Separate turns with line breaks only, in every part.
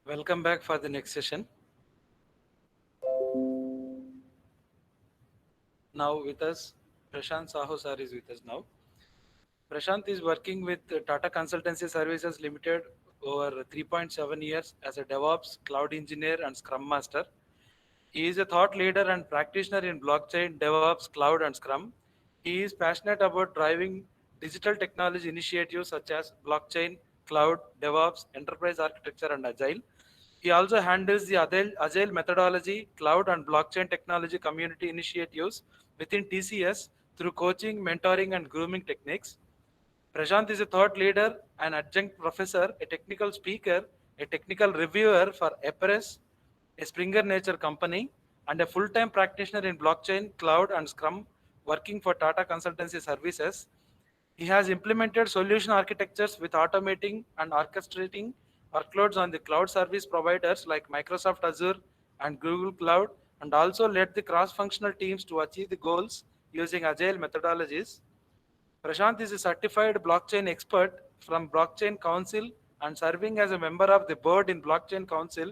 Welcome back for the next session. Now with us, Prashant Sahu sir is with us now. Prashant is working with Tata Consultancy Services Limited over 3.7 years as a DevOps, cloud engineer and Scrum Master. He is a thought leader and practitioner in blockchain, DevOps, cloud and Scrum. He is passionate about driving digital technology initiatives such as blockchain, cloud, DevOps, enterprise architecture and Agile. He also handles the Agile methodology, cloud and blockchain technology community initiatives within TCS through coaching, mentoring and grooming techniques. Prashant is a thought leader, an adjunct professor, a technical speaker, a technical reviewer for Epres, a Springer Nature company, and a full-time practitioner in blockchain, cloud, and Scrum, working for Tata Consultancy Services. He has implemented solution architectures with automating and orchestrating workloads on the cloud service providers like Microsoft Azure and Google Cloud, and also led the cross-functional teams to achieve the goals using agile methodologies. Prashant is a certified blockchain expert from Blockchain Council and serving as a member of the board in Blockchain Council.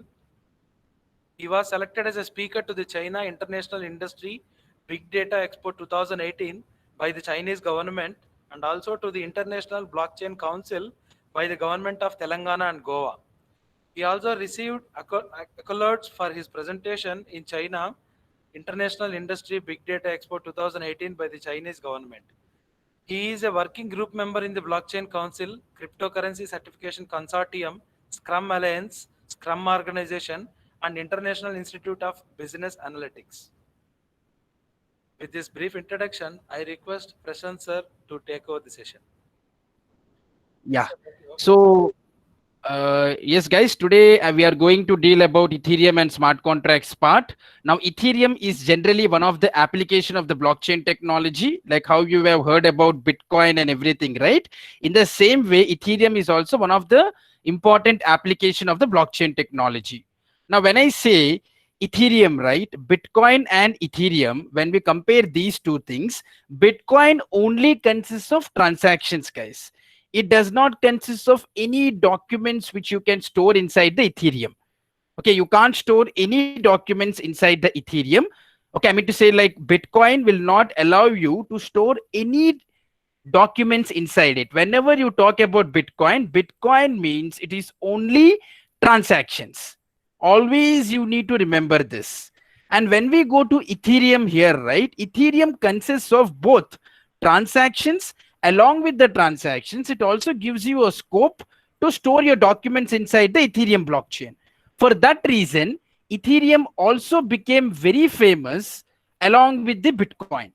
He was selected as a speaker to the China International Industry Big Data Expo 2018 by the Chinese government and also to the International Blockchain Council by the government of Telangana and Goa. He also received accolades for his presentation in China International Industry Big Data Expo 2018 by the Chinese government. He is a working group member in the Blockchain Council, Cryptocurrency Certification Consortium, Scrum Alliance, Scrum Organization, and International Institute of Business Analytics. With this brief introduction, I request Prashant sir to take over the session.
Yeah. So, yes, guys, today we are going to deal about Ethereum and smart contracts part. Now, Ethereum is generally one of the application of the blockchain technology, like how you have heard about Bitcoin and everything, right? In the same way, Ethereum is also one of the important application of the blockchain technology. Now, when I say Ethereum, right, Bitcoin and Ethereum, when we compare these two things, Bitcoin only consists of transactions, guys. It does not consist of any documents which you can store inside the Ethereum. Okay, you can't store any documents inside the Ethereum. Okay, I mean to say, like, Bitcoin will not allow you to store any documents inside it. Whenever you talk about Bitcoin, Bitcoin means it is only transactions. Always you need to remember this. And when we go to Ethereum here, right, Ethereum consists of both transactions. Along with the transactions, it also gives you a scope to store your documents inside the Ethereum blockchain. For that reason, Ethereum also became very famous along with the Bitcoin.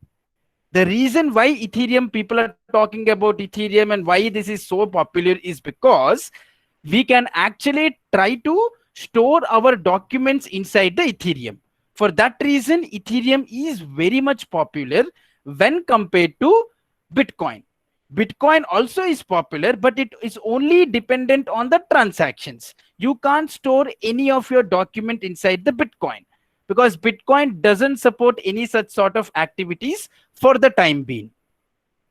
The reason why Ethereum, people are talking about Ethereum and why this is so popular is because we can actually try to store our documents inside the Ethereum. For that reason, Ethereum is very much popular when compared to Bitcoin. Bitcoin also is popular, but it is only dependent on the transactions. You can't store any of your document inside the Bitcoin because Bitcoin doesn't support any such sort of activities for the time being.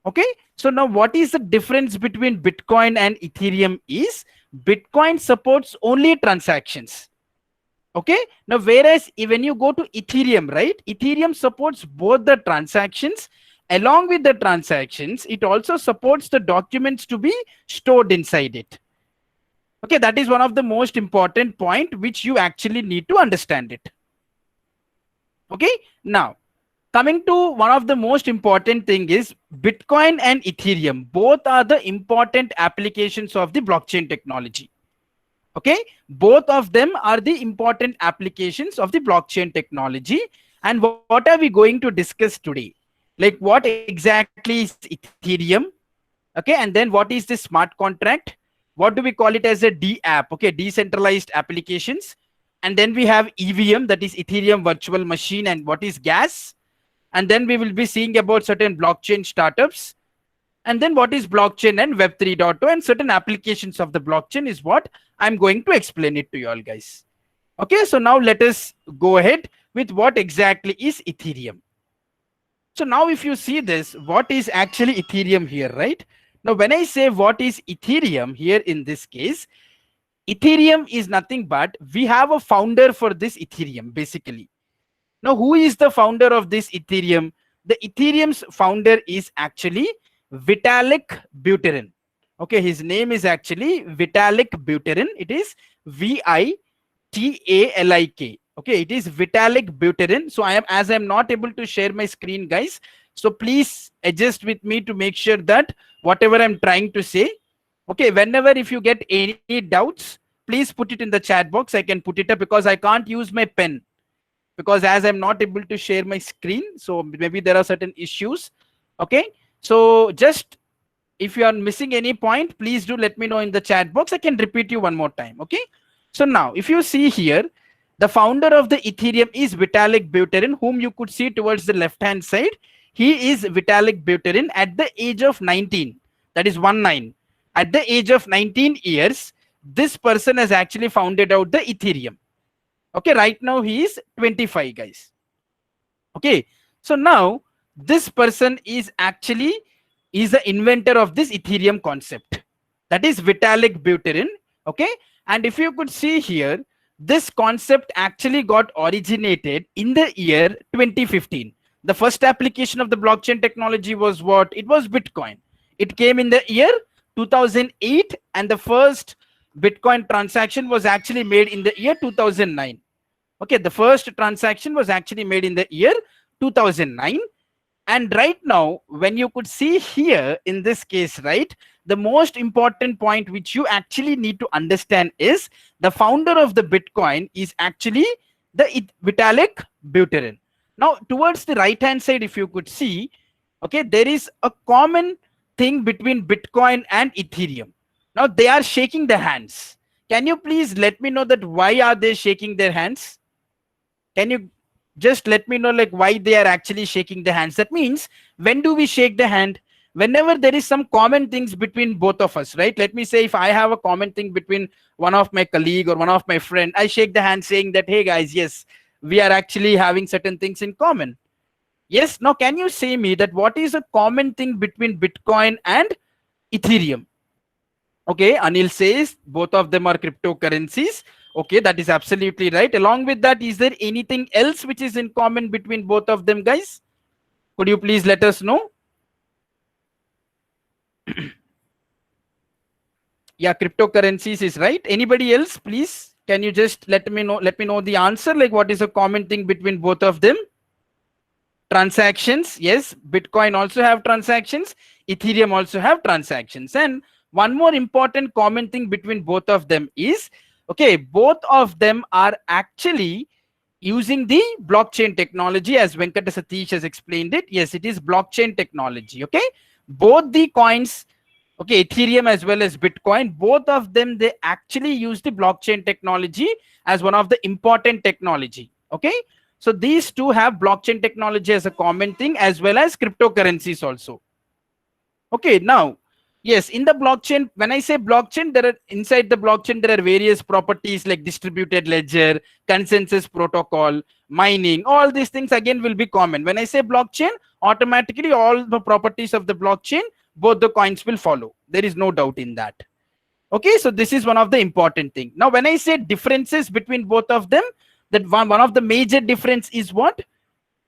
Okay, so now what is the difference between Bitcoin and Ethereum is Bitcoin supports only transactions. Okay, now whereas when you go to Ethereum, right, Ethereum supports both the transactions. Along with the transactions, it also supports the documents to be stored inside it. Okay, that is one of the most important point which you actually need to understand it. Okay, now coming to one of the most important thing is Bitcoin and Ethereum. Both are the important applications of the blockchain technology. Okay, both of them are the important applications of the blockchain technology. And what are we going to discuss today? Like, what exactly is Ethereum? Okay, and then what is the smart contract? What do we call it as a DApp? Okay, decentralized applications. And then we have EVM, that is Ethereum virtual machine, and what is gas. And then we will be seeing about certain blockchain startups. And then what is blockchain and Web 3.0 and certain applications of the blockchain is what I'm going to explain it to you all, guys. Okay, so now let us go ahead with what exactly is Ethereum. So now if you see this, what is actually Ethereum here, right? Now, when I say what is Ethereum here in this case, Ethereum is nothing but we have a founder for this Ethereum basically. Now, who is the founder of this Ethereum? The Ethereum's founder is actually Vitalik Buterin. Okay, his name is actually Vitalik Buterin. It is Vitalik. Okay, it is Vitalik Buterin. So as I'm not able to share my screen, guys. So please adjust with me to make sure that whatever I'm trying to say. Okay, whenever if you get any doubts, please put it in the chat box. I can put it up because I can't use my pen, because as I'm not able to share my screen, so maybe there are certain issues. Okay, so just if you are missing any point, please do let me know in the chat box. I can repeat you one more time. Okay, so now if you see here, the founder of the Ethereum is Vitalik Buterin, whom you could see towards the left hand side. He is Vitalik Buterin at the age of 19, that is 19. At the age of 19 years, this person has actually founded out the Ethereum. Okay, right now he is 25, guys. Okay, so now this person is actually the inventor of this Ethereum concept, that is Vitalik Buterin. Okay, and if you could see here, this concept actually got originated in the year 2015. The first application of the blockchain technology was what? It was Bitcoin. It came in the year 2008, and the first Bitcoin transaction was actually made in the year 2009. Okay, the first transaction was actually made in the year 2009. And right now, when you could see here in this case, right, the most important point which you actually need to understand is the founder of the Bitcoin is actually the Vitalik Buterin. Now, towards the right hand side, if you could see, okay, there is a common thing between Bitcoin and Ethereum. Now, they are shaking their hands. Can you please let me know that why are they shaking their hands? Can you just let me know like why they are actually shaking their hands? That means, when do we shake the hand? Whenever there is some common things between both of us, right? Let me say if I have a common thing between one of my colleague or one of my friend, I shake the hand saying that, hey guys, yes, we are actually having certain things in common. Yes, now can you say me that what is a common thing between Bitcoin and Ethereum? Okay, Anil says both of them are cryptocurrencies. Okay, that is absolutely right. Along with that, is there anything else which is in common between both of them, guys? Could you please let us know? Yeah, cryptocurrencies is right. Anybody else, please? Can you just let me know the answer? Like, what is a common thing between both of them? Transactions. Yes, Bitcoin also have transactions. Ethereum also have transactions. And one more important common thing between both of them is, okay, both of them are actually using the blockchain technology, as Venkata Satish has explained it. Yes, it is blockchain technology. Okay, both the coins, okay, Ethereum as well as Bitcoin, both of them, they actually use the blockchain technology as one of the important technology. Okay, so these two have blockchain technology as a common thing, as well as cryptocurrencies also. Okay, now, yes, in the blockchain, when I say blockchain, there are inside the blockchain, there are various properties like distributed ledger, consensus protocol, mining, all these things again will be common. When I say blockchain, automatically all the properties of the blockchain, both the coins will follow. There is no doubt in that. Okay, so this is one of the important thing. Now, when I say differences between both of them, that one of the major difference is what?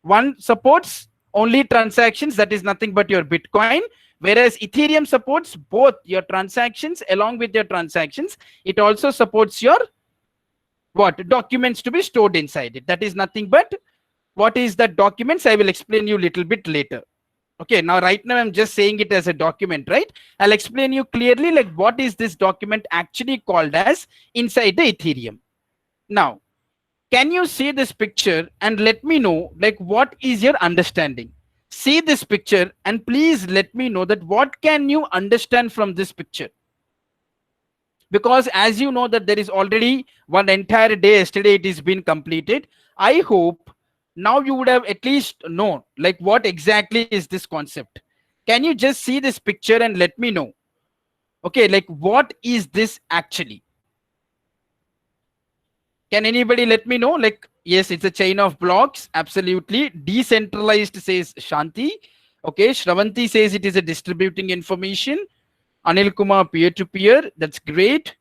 One supports only transactions, that is nothing but your Bitcoin, whereas Ethereum supports both your transactions. Along with your transactions, it also supports your what? Documents to be stored inside it. That is nothing but, what is that documents? I will explain you a little bit later. Okay, now right now I'm just saying it as a document, right? I'll explain you clearly like what is this document actually called as inside the Ethereum. Now, can you see this picture and let me know like what is your understanding? See this picture and please let me know that what can you understand from this picture? Because as you know that there is already one entire day yesterday it is been completed. I hope now you would have at least known like what exactly is this concept. Can you just see this picture and let me know? Okay, like what is this actually? Can anybody let me know? Like, yes, it's a chain of blocks. Absolutely. Decentralized, says Shanti. Okay, Shravanti says it is a distributing information. Anil Kumar, peer-to-peer. That's great.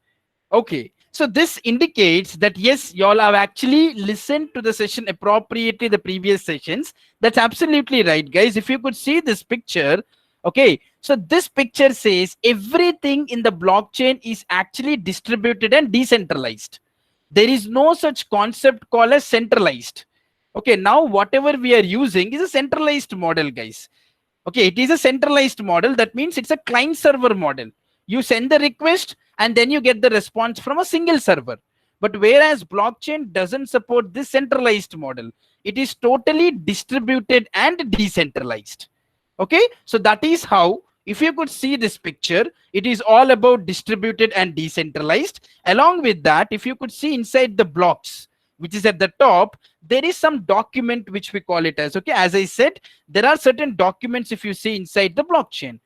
Okay. So this indicates that yes, y'all have actually listened to the session appropriately, the previous sessions. That's absolutely right, guys. If you could see this picture, okay. So this picture says everything in the blockchain is actually distributed and decentralized. There is no such concept called as centralized. Okay, now whatever we are using is a centralized model, guys. Okay, it is a centralized model. That means it's a client server model. You send the request and then you get the response from a single server. But whereas blockchain doesn't support this centralized model, it is totally distributed and decentralized. Okay, so that is how, if you could see this picture, it is all about distributed and decentralized. Along with that, if you could see inside the blocks, which is at the top, there is some document which we call it as, okay, as I said, there are certain documents if you see inside the blockchain.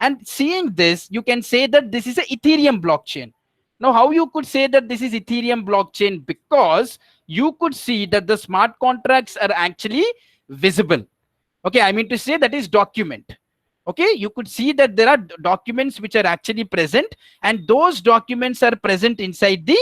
And seeing this, you can say that this is a Ethereum blockchain. Now, how you could say that this is Ethereum blockchain? Because you could see that the smart contracts are actually visible. Okay, I mean to say that is document. Okay, you could see that there are documents which are actually present, and those documents are present inside the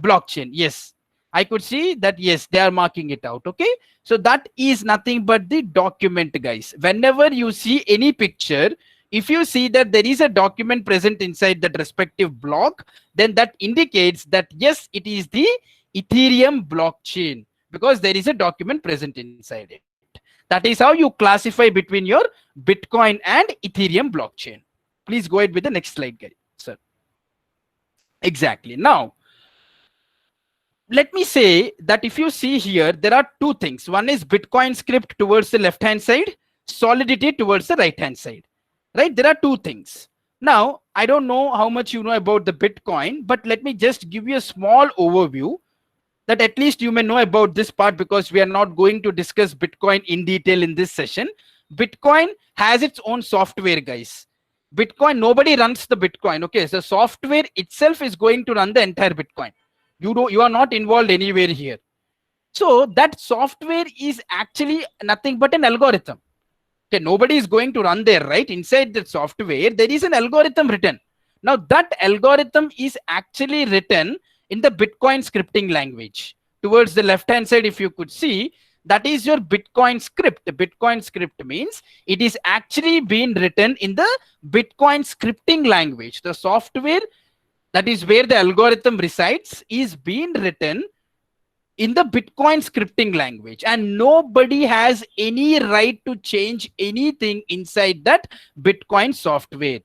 blockchain. Yes, I could see that. Yes, they are marking it out. Okay, so that is nothing but the document, guys. Whenever you see any picture, if you see that there is a document present inside that respective block, then that indicates that yes, it is the Ethereum blockchain, because there is a document present inside it. That is how you classify between your Bitcoin and Ethereum blockchain. Please go ahead with the next slide, guys, sir. Exactly. Now, let me say that if you see here, there are two things. One is Bitcoin script towards the left hand side, Solidity towards the right hand side. Right? There are two things. Now, I don't know how much you know about the Bitcoin, but let me just give you a small overview that at least you may know about this part, because we are not going to discuss Bitcoin in detail in this session. Bitcoin has its own software, guys. Bitcoin, nobody runs the Bitcoin. Okay, so software itself is going to run the entire Bitcoin. You are not involved anywhere here. So that software is actually nothing but an algorithm. Okay, nobody is going to run there, right? Inside the software, there is an algorithm written. Now that algorithm is actually written in the Bitcoin scripting language. Towards the left hand side, if you could see, that is your Bitcoin script. The Bitcoin script means it is actually being written in the Bitcoin scripting language. The software, that is where the algorithm resides, is being written in the Bitcoin scripting language, and nobody has any right to change anything inside that Bitcoin software.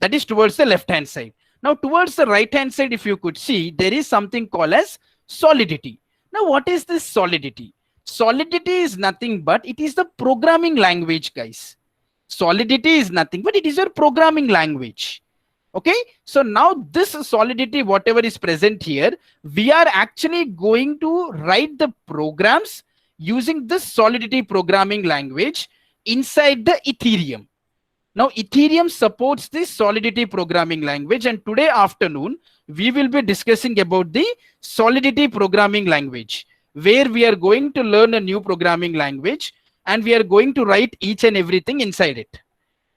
That is towards the left hand side. Now towards the right hand side, if you could see, there is something called as Solidity. Now what is this Solidity? Solidity is nothing but it is the programming language, guys. Solidity is nothing but it is your programming language. Okay, so now this Solidity, whatever is present here, we are actually going to write the programs using this Solidity programming language inside the Ethereum. Now Ethereum supports this Solidity programming language, and today afternoon we will be discussing about the Solidity programming language, where we are going to learn a new programming language and we are going to write each and everything inside it.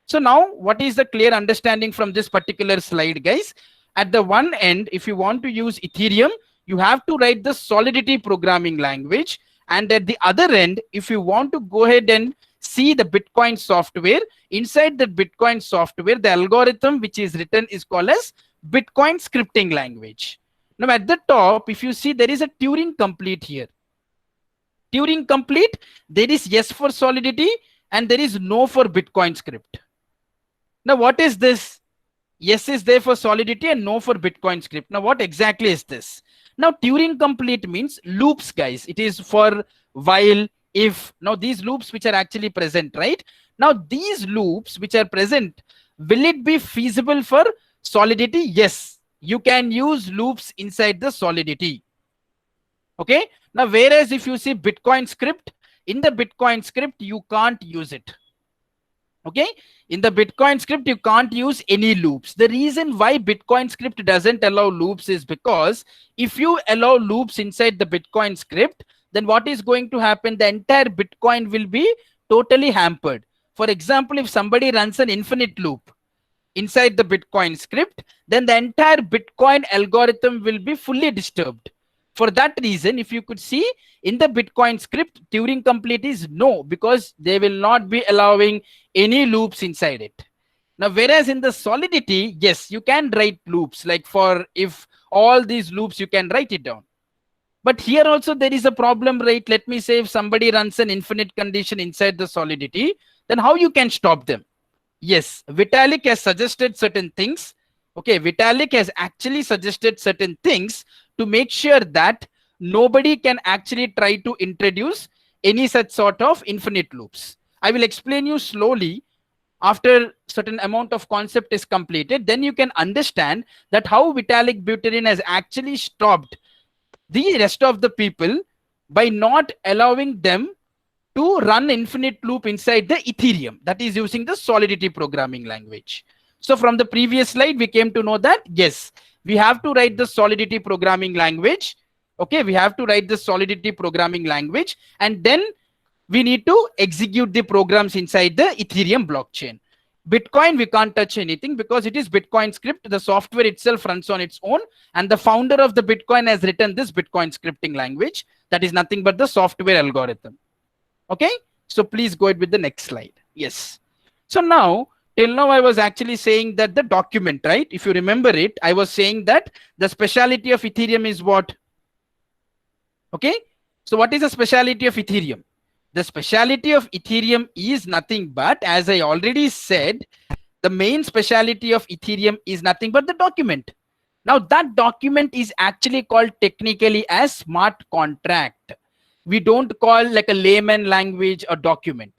So now what is the clear understanding from this particular slide, guys? At the one end, if you want to use Ethereum, you have to write the Solidity programming language. And at the other end, if you want to go ahead and see the Bitcoin software, inside the Bitcoin software, the algorithm which is written is called as Bitcoin scripting language. Now at the top, if you see, there is a Turing complete here. Turing complete, there is yes for Solidity and there is no for Bitcoin script. Now, what is this? Yes is there for Solidity and no for Bitcoin script. Now, what exactly is this? Now, Turing complete means loops, guys. It is for while, if. Now, these loops which are actually present, right? Now, these loops which are present, will it be feasible for Solidity? Yes, you can use loops inside the Solidity. Okay. Now, whereas if you see Bitcoin script, in the Bitcoin script, you can't use it. Okay, in the Bitcoin script, you can't use any loops. The reason why Bitcoin script doesn't allow loops is because if you allow loops inside the Bitcoin script, then what is going to happen? The entire Bitcoin will be totally hampered. For example, if somebody runs an infinite loop, inside the Bitcoin script, then the entire Bitcoin algorithm will be fully disturbed. For that reason, if you could see in the Bitcoin script, Turing complete is no, because they will not be allowing any loops inside it. Now, whereas in the Solidity, yes, you can write loops, like for if all these loops, you can write it down. But here also there is a problem, right? Let me say if somebody runs an infinite condition inside the Solidity, then how you can stop them? Yes, Vitalik has suggested certain things. Okay, Vitalik has actually suggested certain things to make sure that nobody can actually try to introduce any such sort of infinite loops. I will explain you slowly after certain amount of concept is completed. Then you can understand that how Vitalik Buterin has actually stopped the rest of the people by not allowing them to run infinite loop inside the Ethereum, that is using the Solidity programming language. So from the previous slide, we came to know that, yes, we have to write the Solidity programming language. Okay, we have to write the Solidity programming language, and then we need to execute the programs inside the Ethereum blockchain. Bitcoin, we can't touch anything because it is Bitcoin script. The software itself runs on its own, and the founder of the Bitcoin has written this Bitcoin scripting language. That is nothing but the software algorithm. Okay, so please go ahead with the next slide. Yes. So now, till now, I was actually saying that the document, right? If you remember it, I was saying that the speciality of Ethereum is what? Okay. So what is the speciality of Ethereum? The speciality of Ethereum is nothing but, as I already said, the main speciality of Ethereum is nothing but the document. Now that document is actually called technically as smart contract. We don't call like a layman language a document.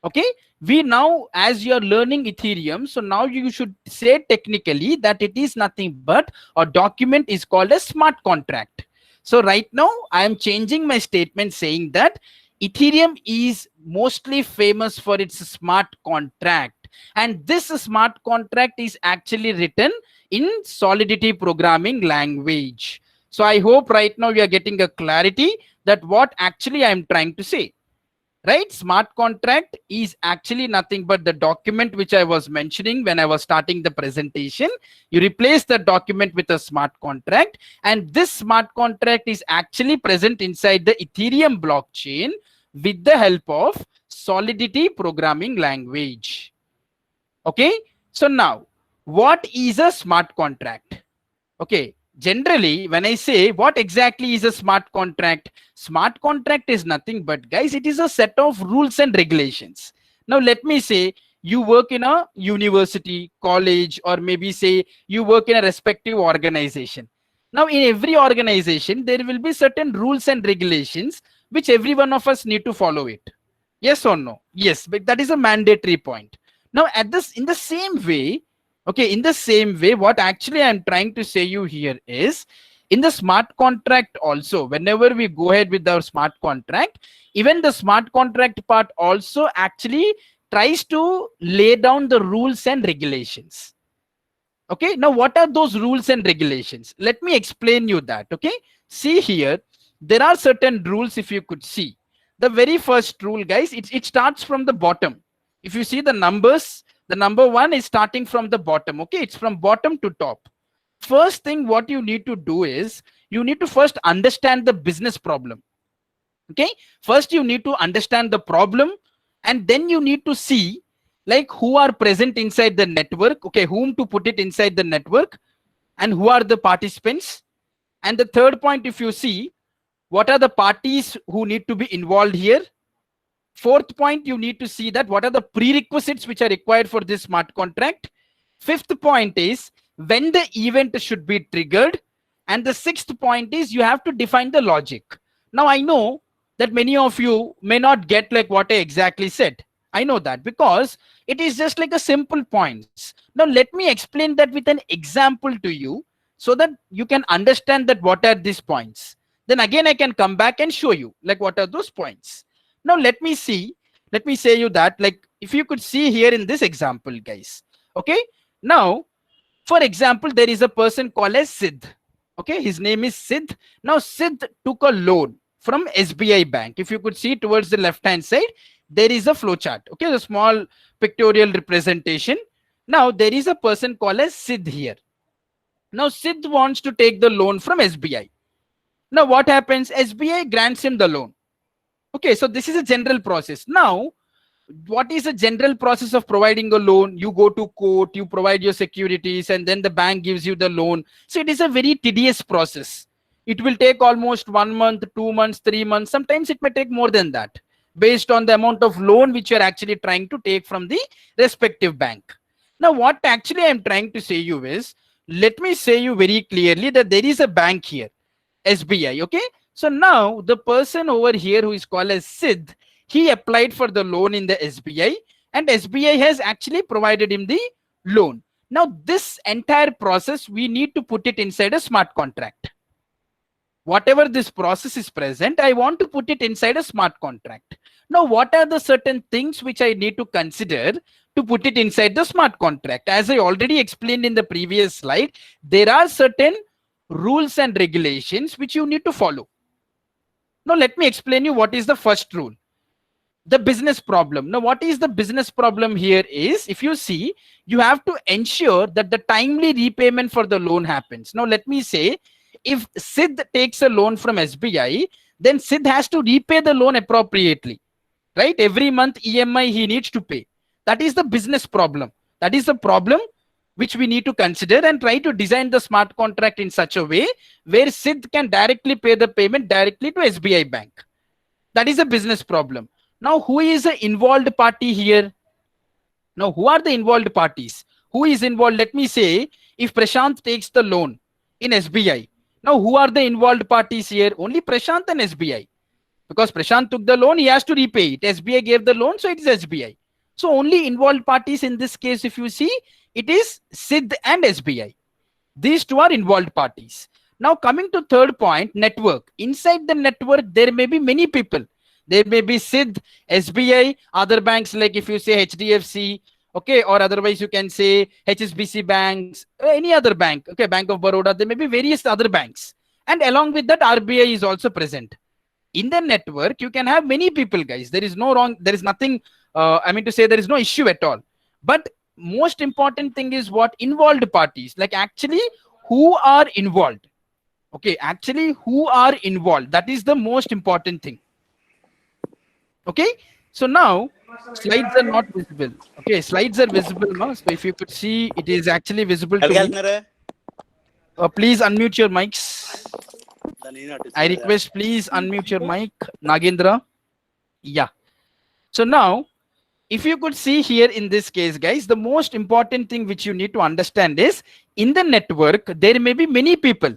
Okay, we now, as you're learning Ethereum, so now you should say technically that it is nothing but a document is called a smart contract. So right now I am changing my statement saying that Ethereum is mostly famous for its smart contract, and this smart contract is actually written in Solidity programming language. So I hope right now we are getting a clarity that what actually I am trying to say. Right? Smart contract is actually nothing but the document which I was mentioning when I was starting the presentation. You replace the document with a smart contract, and this smart contract is actually present inside the Ethereum blockchain with the help of Solidity programming language. Okay, so now what is a smart contract? Okay, generally when I say what exactly is a smart contract, smart contract is nothing but, guys, it is a set of rules and regulations. Now let me say you work in a university, college, or maybe say you work in a respective organization. Now in every organization there will be certain rules and regulations which every one of us need to follow it. Yes or no? Yes, but that is a mandatory point. Now at this, in the same way, okay, in the same way, what actually I'm trying to say you here is, in the smart contract also, whenever we go ahead with our smart contract, even the smart contract part also actually tries to lay down the rules and regulations. Okay, now what are those rules and regulations? Let me explain you that. Okay, see here, there are certain rules. If you could see the very first rule, guys, it starts from the bottom. If you see the numbers, the number one is starting from the bottom. Okay, it's from bottom to top. First thing what you need to do is you need to first understand the business problem. Okay, first you need to understand the problem, and then you need to see like who are present inside the network. Okay, whom to put it inside the network, and who are the participants. And the third point, if you see, what are the parties who need to be involved here. Fourth point, you need to see that what are the prerequisites which are required for this smart contract. Fifth point is when the event should be triggered. And the sixth point is you have to define the logic. Now I know that many of you may not get like what I exactly said. I know that because it is just like a simple points. Now let me explain that with an example to you so that you can understand that what are these points. Then again I can come back and show you like what are those points. Now let me say you that, like, if you could see here in this example, guys. Okay, now for example, there is a person called as Sid. Okay, his name is Sid. Now Sid took a loan from SBI Bank. If you could see towards the left hand side, there is a flow chart. Okay, the small pictorial representation. Now there is a person called as Sid here. Now Sid wants to take the loan from SBI. Now what happens? SBI grants him the loan. Okay, so this is a general process. Now, what is the general process of providing a loan? You go to court, you provide your securities, and then the bank gives you the loan. So it is a very tedious process. It will take almost 1 month, 2 months, 3 months. Sometimes it may take more than that, based on the amount of loan which you're actually trying to take from the respective bank. Now, what actually I'm trying to say you is, let me say you very clearly that there is a bank here, SBI. Okay. So now the person over here who is called as Sid, he applied for the loan in the SBI, and SBI has actually provided him the loan. Now this entire process, we need to put it inside a smart contract. Whatever this process is present, I want to put it inside a smart contract. Now, what are the certain things which I need to consider to put it inside the smart contract? As I already explained in the previous slide, there are certain rules and regulations which you need to follow. Now, let me explain you what is the first rule. The business problem. Now, what is the business problem here is, if you see, you have to ensure that the timely repayment for the loan happens. Now, let me say, if Sid takes a loan from SBI, then Sid has to repay the loan appropriately, right? Every month EMI he needs to pay. That is the business problem. That is the problem which we need to consider and try to design the smart contract in such a way where Sid can directly pay the payment directly to SBI bank. That is a business problem. Now, who is the involved party here? Now, who are the involved parties? Who is involved? Let me say, if Prashant takes the loan in SBI, now who are the involved parties here? Only Prashant and SBI. Because Prashant took the loan, he has to repay it. SBI gave the loan, so it is SBI. So only involved parties in this case, if you see, it is Sid and SBI. These two are involved parties. Now coming to third point, network. Inside the network, there may be many people. There may be Sid, SBI, other banks like if you say HDFC, okay, or otherwise you can say HSBC banks, any other bank, okay, Bank of Baroda, there may be various other banks. And along with that, RBI is also present. In the network, you can have many people, guys. There is no wrong, there is nothing, I mean to say there is no issue at all. But most important thing is what? Involved parties, like actually who are involved. Okay, actually who are involved. That is the most important thing. Okay, so now slides are not visible. Okay, slides are visible now. So if you could see, it is actually visible to me. Please unmute your mics. I request, please unmute your mic, Nagendra. Yeah. So now, if you could see here in this case, guys, the most important thing which you need to understand is, in the network, there may be many people.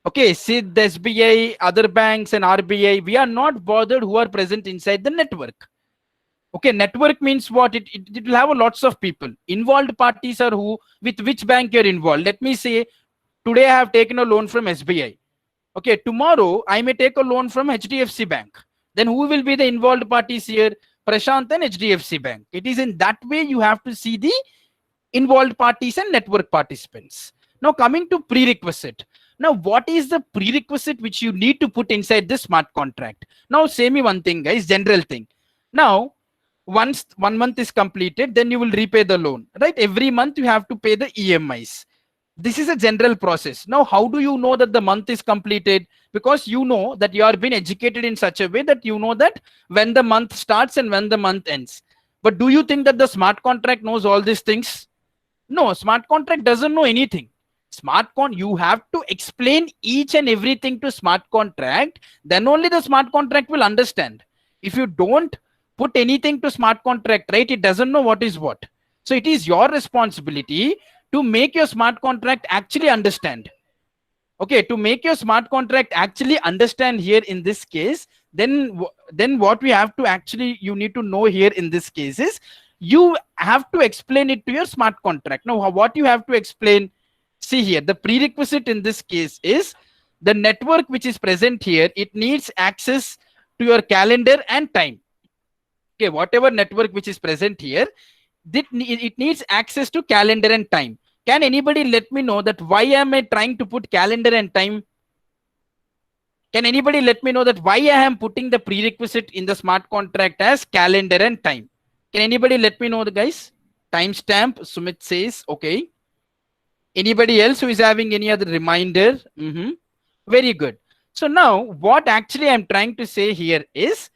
Okay, Sid, SBI, other banks and RBI, we are not bothered who are present inside the network. Okay, network means what? It will have lots of people. Involved parties are who? With which bank you're involved. Let me say, today I have taken a loan from SBI. Okay, tomorrow I may take a loan from HDFC Bank. Then who will be the involved parties here? Prashant and HDFC Bank. It is in that way you have to see the involved parties and network participants. Now coming to prerequisite. Now what is the prerequisite which you need to put inside the smart contract? Now say me one thing, guys, general thing. Now once 1 month is completed, then you will repay the loan, right? Every month you have to pay the EMIs. This is a general process. Now, how do you know that the month is completed? Because you know that you are being educated in such a way that you know that when the month starts and when the month ends. But do you think that the smart contract knows all these things? No, smart contract doesn't know anything. You have to explain each and everything to smart contract. Then only the smart contract will understand. If you don't put anything to smart contract, right, it doesn't know what is what. So it is your responsibility to make your smart contract actually understand. Okay, to make your smart contract actually understand here in this case, then what we have to actually, you need to know here in this case is, you have to explain it to your smart contract. Now, what you have to explain, see here, the prerequisite in this case is the network which is present here, it needs access to your calendar and time. Okay, whatever network which is present here, it needs access to calendar and time. Can anybody let me know that why am I trying to put calendar and time? Can anybody let me know that why I am putting the prerequisite in the smart contract as calendar and time? Can anybody let me know, the guys? timestamp. Sumit says, okay. Anybody else who is having any other reminder? Very good. So now what actually I'm trying to say here is,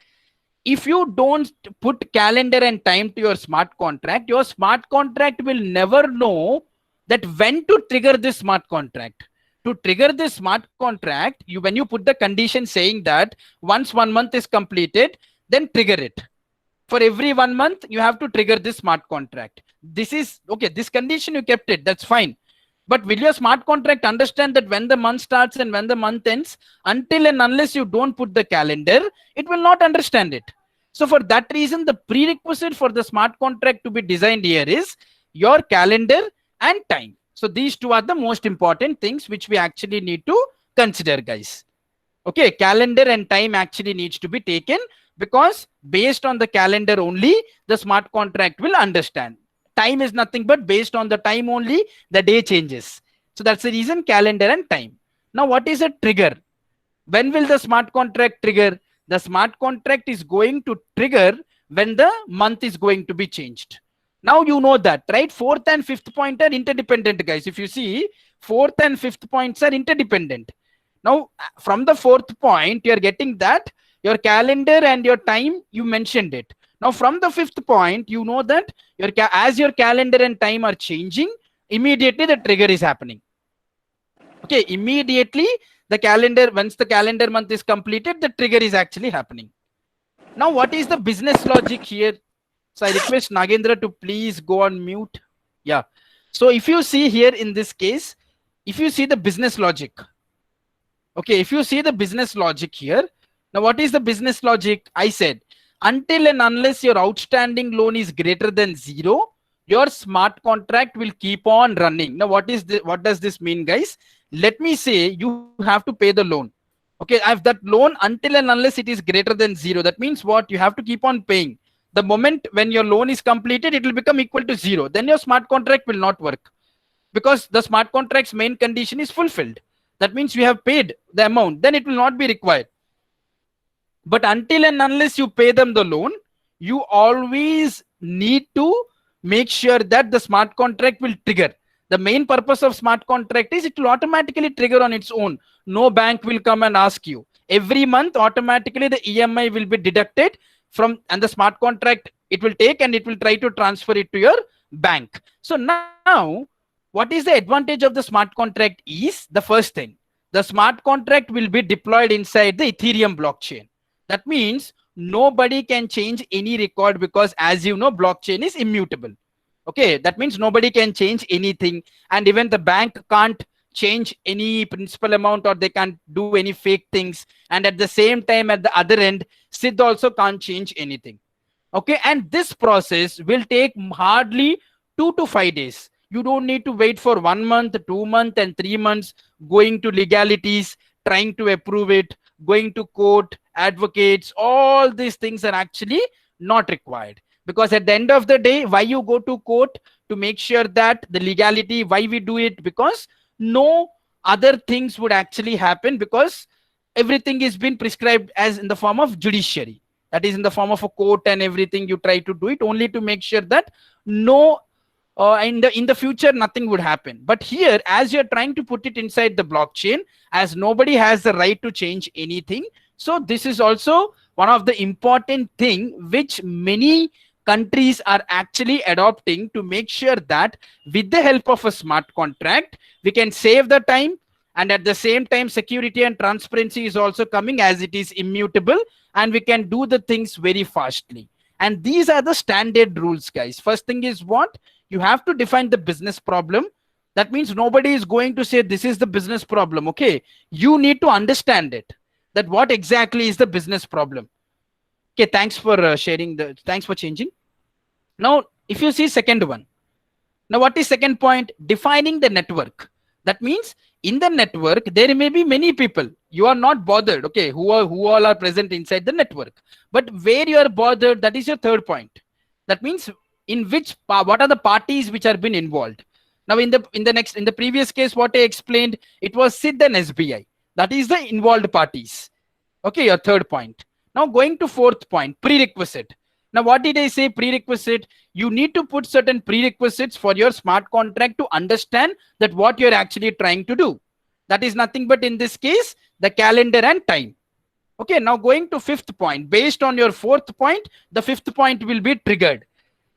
if you don't put calendar and time to your smart contract will never know that when to trigger this smart contract. To trigger this smart contract, when you put the condition saying that once 1 month is completed, then trigger it. For every 1 month, you have to trigger this smart contract. This is okay. This condition you kept it. That's fine. But will your smart contract understand that when the month starts and when the month ends? Until and unless you don't put the calendar, it will not understand it. So for that reason, the prerequisite for the smart contract to be designed here is your calendar and time. So these two are the most important things which we actually need to consider, guys. Okay, calendar and time actually needs to be taken, because based on the calendar only, the smart contract will understand. Time is nothing but based on the time only, the day changes. So that's the reason, calendar and time. Now, what is a trigger? When will the smart contract trigger? The smart contract is going to trigger when the month is going to be changed. Now you know that, right? Fourth and fifth point are interdependent, guys. If you see, fourth and fifth points are interdependent. Now, from the fourth point, you are getting that your calendar and your time, you mentioned it. Now, from the fifth point, you know that as your calendar and time are changing, immediately the trigger is happening. Okay, immediately the calendar, once the calendar month is completed, the trigger is actually happening. Now, what is the business logic here? So I request Nagendra to please go on mute. Yeah. So if you see here in this case, if you see the business logic, okay, if you see the business logic here, now what is the business logic? I said, until and unless your outstanding loan is greater than 0, your smart contract will keep on running. Now, what does this mean, guys? Let me say you have to pay the loan. Okay, I have that loan until and unless it is greater than 0. That means what? You have to keep on paying. The moment when your loan is completed, it will become equal to 0. Then your smart contract will not work, because the smart contract's main condition is fulfilled. That means you have paid the amount. Then it will not be required. But until and unless you pay them the loan, you always need to make sure that the smart contract will trigger. The main purpose of smart contract is it will automatically trigger on its own. No bank will come and ask you. Every month, automatically the EMI will be deducted from, and the smart contract it will take and it will try to transfer it to your bank. So now, what is the advantage of the smart contract is, the first thing, the smart contract will be deployed inside the Ethereum blockchain. That means nobody can change any record, because as you know, blockchain is immutable. Okay, that means nobody can change anything, and even the bank can't change any principal amount, or they can't do any fake things. And at the same time, at the other end, Sid also can't change anything. Okay, and this process will take hardly 2 to 5 days. You don't need to wait for 1 month, 2 months, and 3 months, going to legalities, trying to approve it, going to court, advocates. All these things are actually not required, because at the end of the day, why you go to court? To make sure that the legality, why we do it? Because no other things would actually happen, because everything is been prescribed as in the form of judiciary, that is in the form of a court, and everything you try to do it only to make sure that no in the future nothing would happen. But here, as you're trying to put it inside the blockchain, as nobody has the right to change anything, so this is also one of the important thing which many countries are actually adopting, to make sure that with the help of a smart contract, we can save the time, and at the same time security and transparency is also coming, as it is immutable, and we can do the things very fastly. And these are the standard rules, guys. First thing is what? You have to define the business problem. That means nobody is going to say this is the business problem. Okay, you need to understand it, that what exactly is the business problem. Okay, thanks for thanks for changing. Now, if you see second one, now what is second point? Defining the network. That means in the network, there may be many people. You are not bothered, okay, who all are present inside the network. But where you are bothered, that is your third point. That means in which, what are the parties which are been involved. Now in the previous case, what I explained, it was Sid and SBI. That is the involved parties. Okay, your third point. Now going to fourth point, prerequisite. Now, what did I say? Prerequisite. You need to put certain prerequisites for your smart contract to understand that what you're actually trying to do. That is nothing but in this case, the calendar and time. Okay, now going to fifth point. Based on your fourth point, the fifth point will be triggered.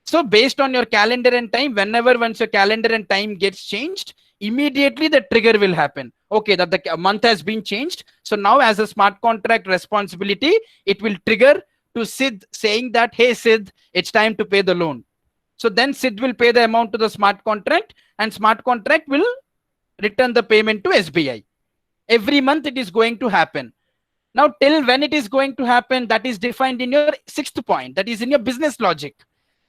So based on your calendar and time, once your calendar and time gets changed, immediately the trigger will happen. Okay, that the month has been changed. So now as a smart contract responsibility, it will trigger to Sid saying that, hey Sid, it's time to pay the loan. So then Sid will pay the amount to the smart contract and smart contract will return the payment to SBI. Every month it is going to happen. Now till when it is going to happen, that is defined in your sixth point. That is in your business logic.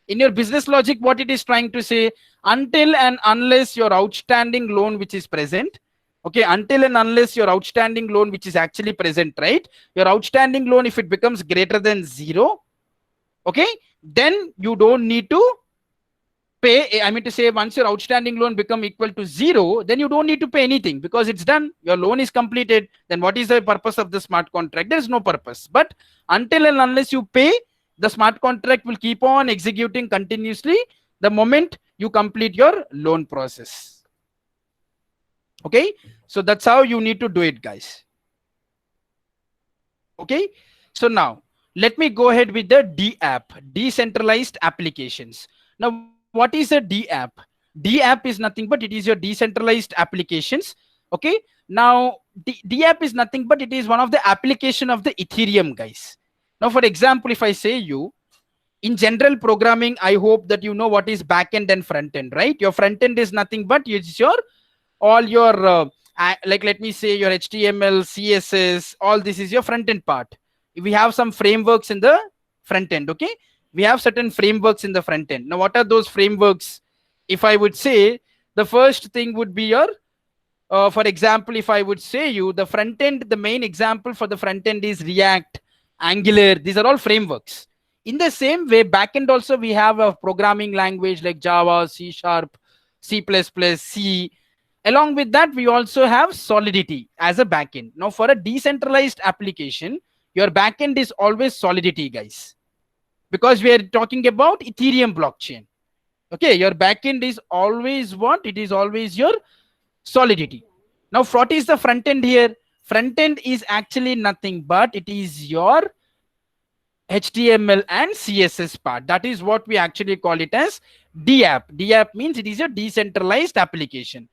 In your business logic, what it is trying to say, until and unless your outstanding loan which is present, okay, until and unless your outstanding loan which is actually present, right, your outstanding loan, if it becomes greater than 0, okay, then you don't need to pay. I mean to say, once your outstanding loan become equal to 0, then you don't need to pay anything because it's done. Your loan is completed. Then what is the purpose of the smart contract? There is no purpose. But until and unless you pay, the smart contract will keep on executing continuously the moment you complete your loan process. Okay, so that's how you need to do it, guys. Okay, so now let me go ahead with the DApp, decentralized applications. Now, what is a DApp? DApp is nothing but it is your decentralized applications. Okay, now DApp is nothing but it is one of the application of the Ethereum, guys. Now, for example, if I say you, in general programming, I hope that you know what is backend and front end, right? Your front end is nothing but it's your all your like let me say your HTML, CSS, all this is your front end part. We have some frameworks in the front end. Okay, we have certain frameworks in the front end. Now, what are those frameworks? If I would say, the first thing would be your for example, if I would say you, the front end, the main example for the front end is React, Angular. These are all frameworks. In the same way, backend also we have a programming language like Java, C#, C++, C. Along with that, we also have Solidity as a backend. Now, for a decentralized application, your backend is always Solidity, guys, because we are talking about Ethereum blockchain. Okay, your backend is always what? It is always your Solidity. Now, what is the front end here? Front end is actually nothing but it is your HTML and CSS part. That is what we actually call it as DApp. DApp means it is a decentralized application.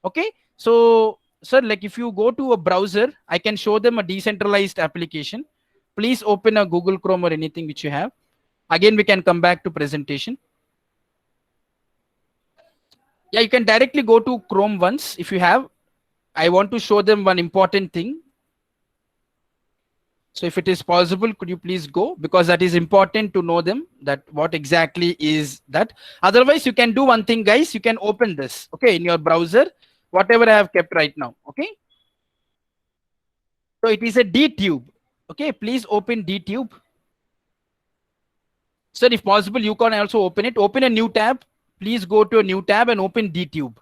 Okay, so sir, like if you go to a browser, I can show them a decentralized application. Please open a Google Chrome or anything which you have. Again, we can come back to presentation. Yeah, you can directly go to Chrome once if you have. I want to show them one important thing. So if it is possible, could you please go? Because that is important to know them, that what exactly is that. Otherwise, you can do one thing, guys. You can open this, okay, in your browser, whatever I have kept right now, okay. So it is a DTube, okay. Please open DTube. Sir, if possible, you can also open it. Open a new tab. Please go to a new tab and open DTube.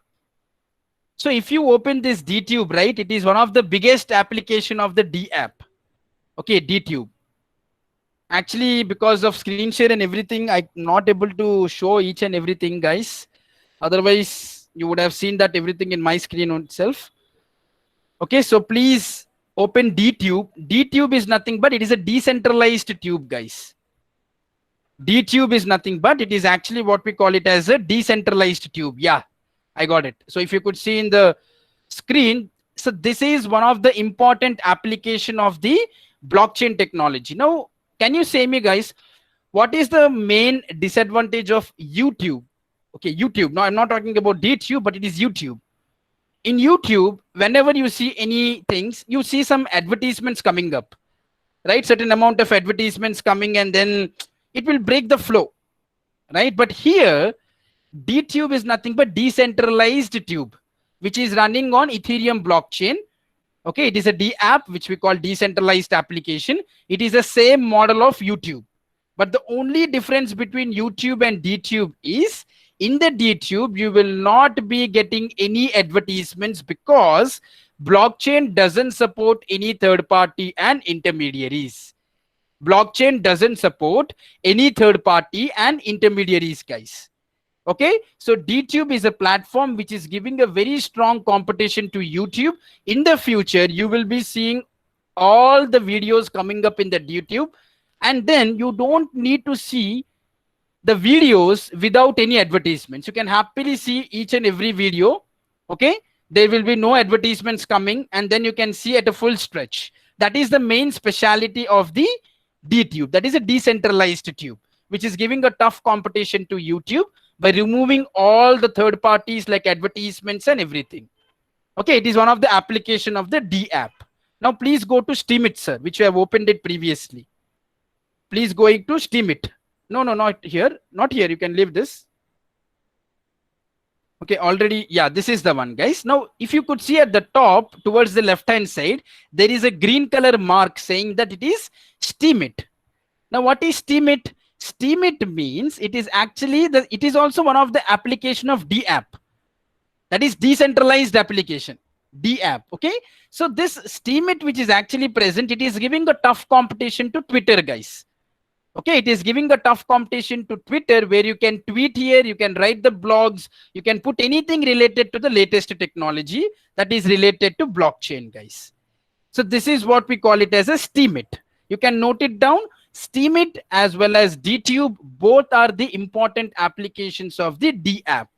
So if you open this DTube, right, it is one of the biggest application of the DApp. Okay, DTube. Actually, because of screen share and everything, I'm not able to show each and everything, guys. Otherwise, you would have seen that everything in my screen itself. Okay, so please open DTube. DTube is nothing but it is a decentralized tube, guys. DTube is nothing but it is actually what we call it as a decentralized tube. Yeah, I got it. So if you could see in the screen, so this is one of the important application of the blockchain technology. Now, can you say me, guys, what is the main disadvantage of YouTube? Okay, YouTube. Now, I'm not talking about DTube, but it is YouTube. In YouTube, whenever you see any things, you see some advertisements coming up, right? Certain amount of advertisements coming and then it will break the flow, right? But here, DTube is nothing but decentralized tube, which is running on Ethereum blockchain. Okay, it is a DApp, which we call decentralized application. It is the same model of YouTube. But the only difference between YouTube and DTube is in the DTube, you will not be getting any advertisements because blockchain doesn't support any third party and intermediaries. blockchain doesn't support any third party and intermediaries, guys. Okay, so DTube is a platform which is giving a very strong competition to YouTube. In the future, you will be seeing all the videos coming up in the DTube, and then you don't need to see the videos without any advertisements. You can happily see each and every video. Okay, there will be no advertisements coming, and then you can see at a full stretch. That is the main speciality of the DTube. That is a decentralized tube, which is giving a tough competition to YouTube by removing all the third parties like advertisements and everything. Okay, it is one of the application of the D app. Now please go to Steemit, sir, which you have opened it previously. Please go into Steemit. No, not here. Not here. You can leave this. Okay, already. Yeah, this is the one, guys. Now, if you could see at the top towards the left-hand side, there is a green color mark saying that it is Steemit. Now, what is Steemit? Steemit means it is actually it is also one of the application of D app. That is decentralized application. D app. Okay. So this Steemit, which is actually present, it is giving a tough competition to Twitter, guys. Okay, it is giving a tough competition to Twitter, where you can tweet here, you can write the blogs, you can put anything related to the latest technology that is related to blockchain, guys. So this is what we call it as a Steemit. You can note it down. Steemit as well as DTube, both are the important applications of the D app.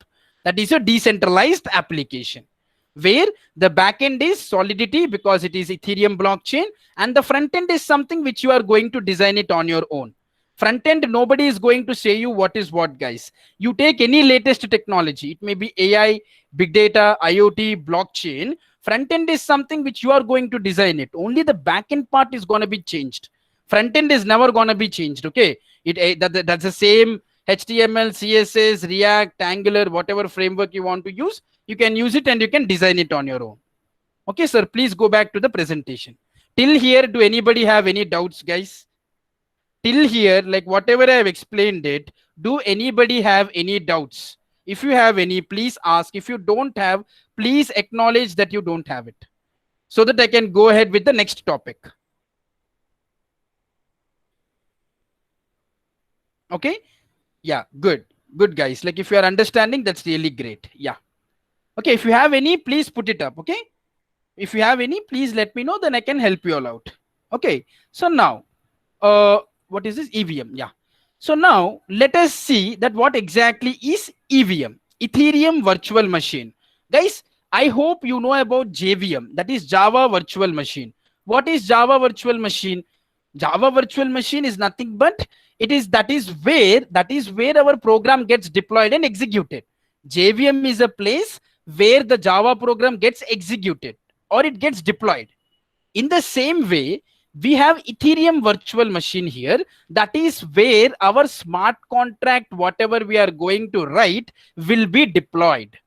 That is a decentralized application, where the backend is Solidity because it is Ethereum blockchain, and the front end is something which you are going to design it on your own. Front end, nobody is going to say you what is what, guys. You take any latest technology, it may be AI, big data, IoT, blockchain. Front end is something which you are going to design it. Only the back end part is going to be changed. Front end is never going to be changed. Okay, that's the same HTML, CSS, React, Angular, whatever framework you want to use, you can use it and you can design it on your own. Okay, sir, please go back to the presentation. Till here, do anybody have any doubts, guys? Till here, like whatever I have explained it, do anybody have any doubts? If you have any, please ask. If you don't have, please acknowledge that you don't have it, so that I can go ahead with the next topic. Okay. Yeah, good, guys. Like if you are understanding, that's really great. Yeah. Okay, if you have any, please put it up. Okay, if you have any, please let me know, then I can help you all out. Okay, so now what is this? EVM. Yeah, so now let us see that what exactly is EVM, Ethereum virtual machine. Guys, I hope you know about JVM, that is Java virtual machine. What is Java virtual machine? Java virtual machine is nothing but that is where our program gets deployed and executed. JVM is a place where the Java program gets executed or it gets deployed. In the same way, we have Ethereum virtual machine here. That is where our smart contract, whatever we are going to write, will be deployed.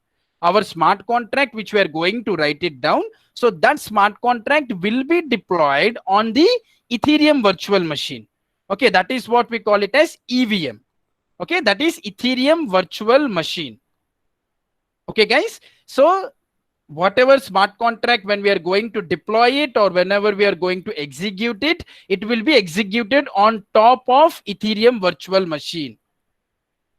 Our smart contract, which we are going to write it down. So that smart contract will be deployed on the Ethereum virtual machine. Okay, that is what we call it as EVM. Okay, that is Ethereum virtual machine. Okay, guys. So whatever smart contract, when we are going to deploy it or whenever we are going to execute it, it will be executed on top of Ethereum virtual machine.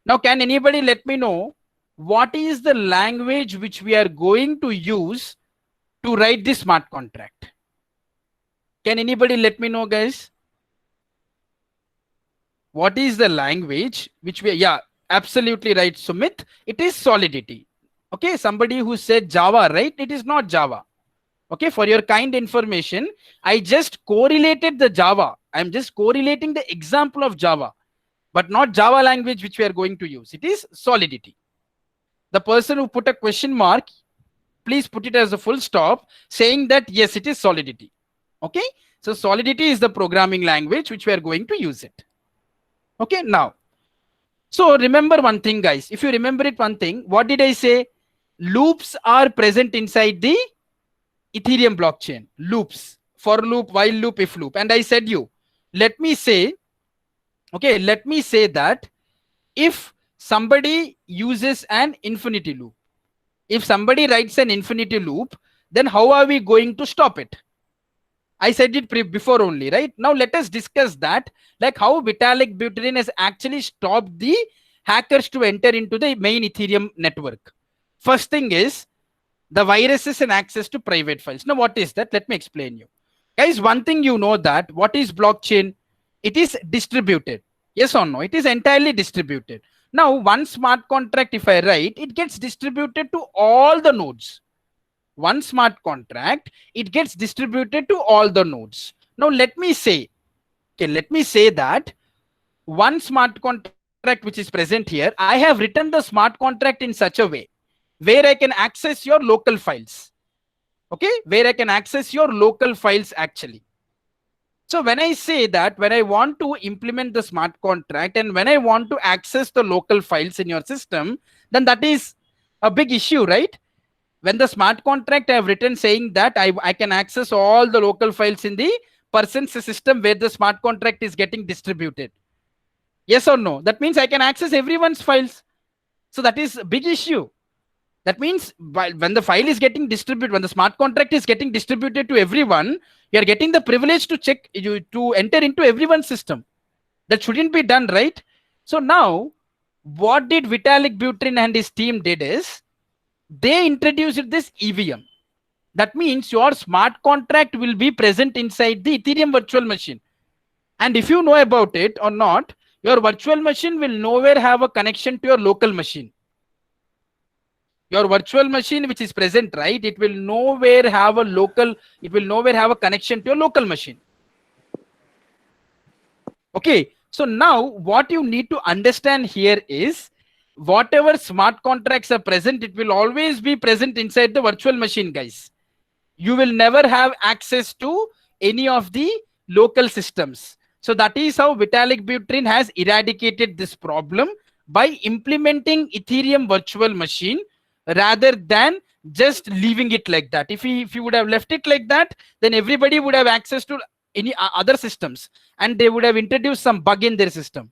Now, can anybody let me know what is the language which we are going to use to write this smart contract? Can anybody let me know, guys? What is the language which we, yeah, absolutely right, Sumit. It is Solidity. Okay, somebody who said Java, right? It is not Java. Okay, for your kind information, I just correlated the Java. I'm just correlating the example of Java, but not Java language which we are going to use. It is Solidity. The person who put a question mark, please put it as a full stop, saying that yes, it is Solidity. Okay, so Solidity is the programming language which we are going to use it. Okay, now, so remember one thing, guys. If you remember it, one thing, what did I say? Loops are present inside the Ethereum blockchain. Loops, for loop, while loop, if loop. And I said let me say that if somebody uses an infinity loop, if somebody writes an infinity loop, then how are we going to stop it? I said it before only, right? Now let us discuss that, like how Vitalik Buterin has actually stopped the hackers to enter into the main Ethereum network. First thing is the viruses and access to private files. Now what is that? Let me explain you. Guys, one thing you know, that what is blockchain? It is distributed. Yes or no? It is entirely distributed. Now one smart contract, if I write, it gets distributed to all the nodes. One smart contract, it gets distributed to all the nodes. Now let me say that one smart contract which is present here, I have written the smart contract in such a way where I can access your local files. Okay, where I can access your local files actually. So when I say that, when I want to implement the smart contract and when I want to access the local files in your system, then that is a big issue, right? When the smart contract I have written saying that I can access all the local files in the person's system where the smart contract is getting distributed. Yes or no? That means I can access everyone's files. So that is a big issue. That means when the file is getting distributed, when the smart contract is getting distributed to everyone, you are getting the privilege to check, to enter into everyone's system. That shouldn't be done, right? So now, what did Vitalik Buterin and his team did is, they introduced this EVM. That means your smart contract will be present inside the Ethereum virtual machine. And if you know about it or not, your virtual machine will nowhere have a connection to your local machine. Your virtual machine which is present, right? It will nowhere have a connection to your local machine. Okay. So now what you need to understand here is, whatever smart contracts are present, it will always be present inside the virtual machine, guys. You will never have access to any of the local systems. So that is how Vitalik Buterin has eradicated this problem by implementing Ethereum virtual machine rather than just leaving it like that. If you would have left it like that, then everybody would have access to any other systems and they would have introduced some bug in their system.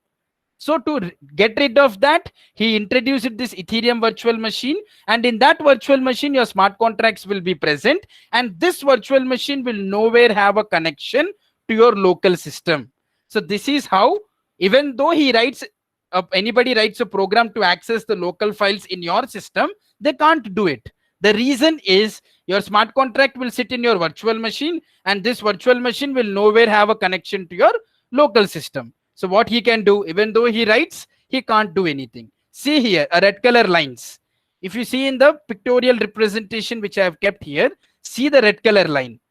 So to get rid of that, he introduced this Ethereum virtual machine, and in that virtual machine, your smart contracts will be present, and this virtual machine will nowhere have a connection to your local system. So this is how, even though anybody writes a program to access the local files in your system, they can't do it. The reason is your smart contract will sit in your virtual machine, and this virtual machine will nowhere have a connection to your local system. So what he can do, even though he writes, he can't do anything. See here, a red color lines. If you see in the pictorial representation which I have kept here, see the red color line.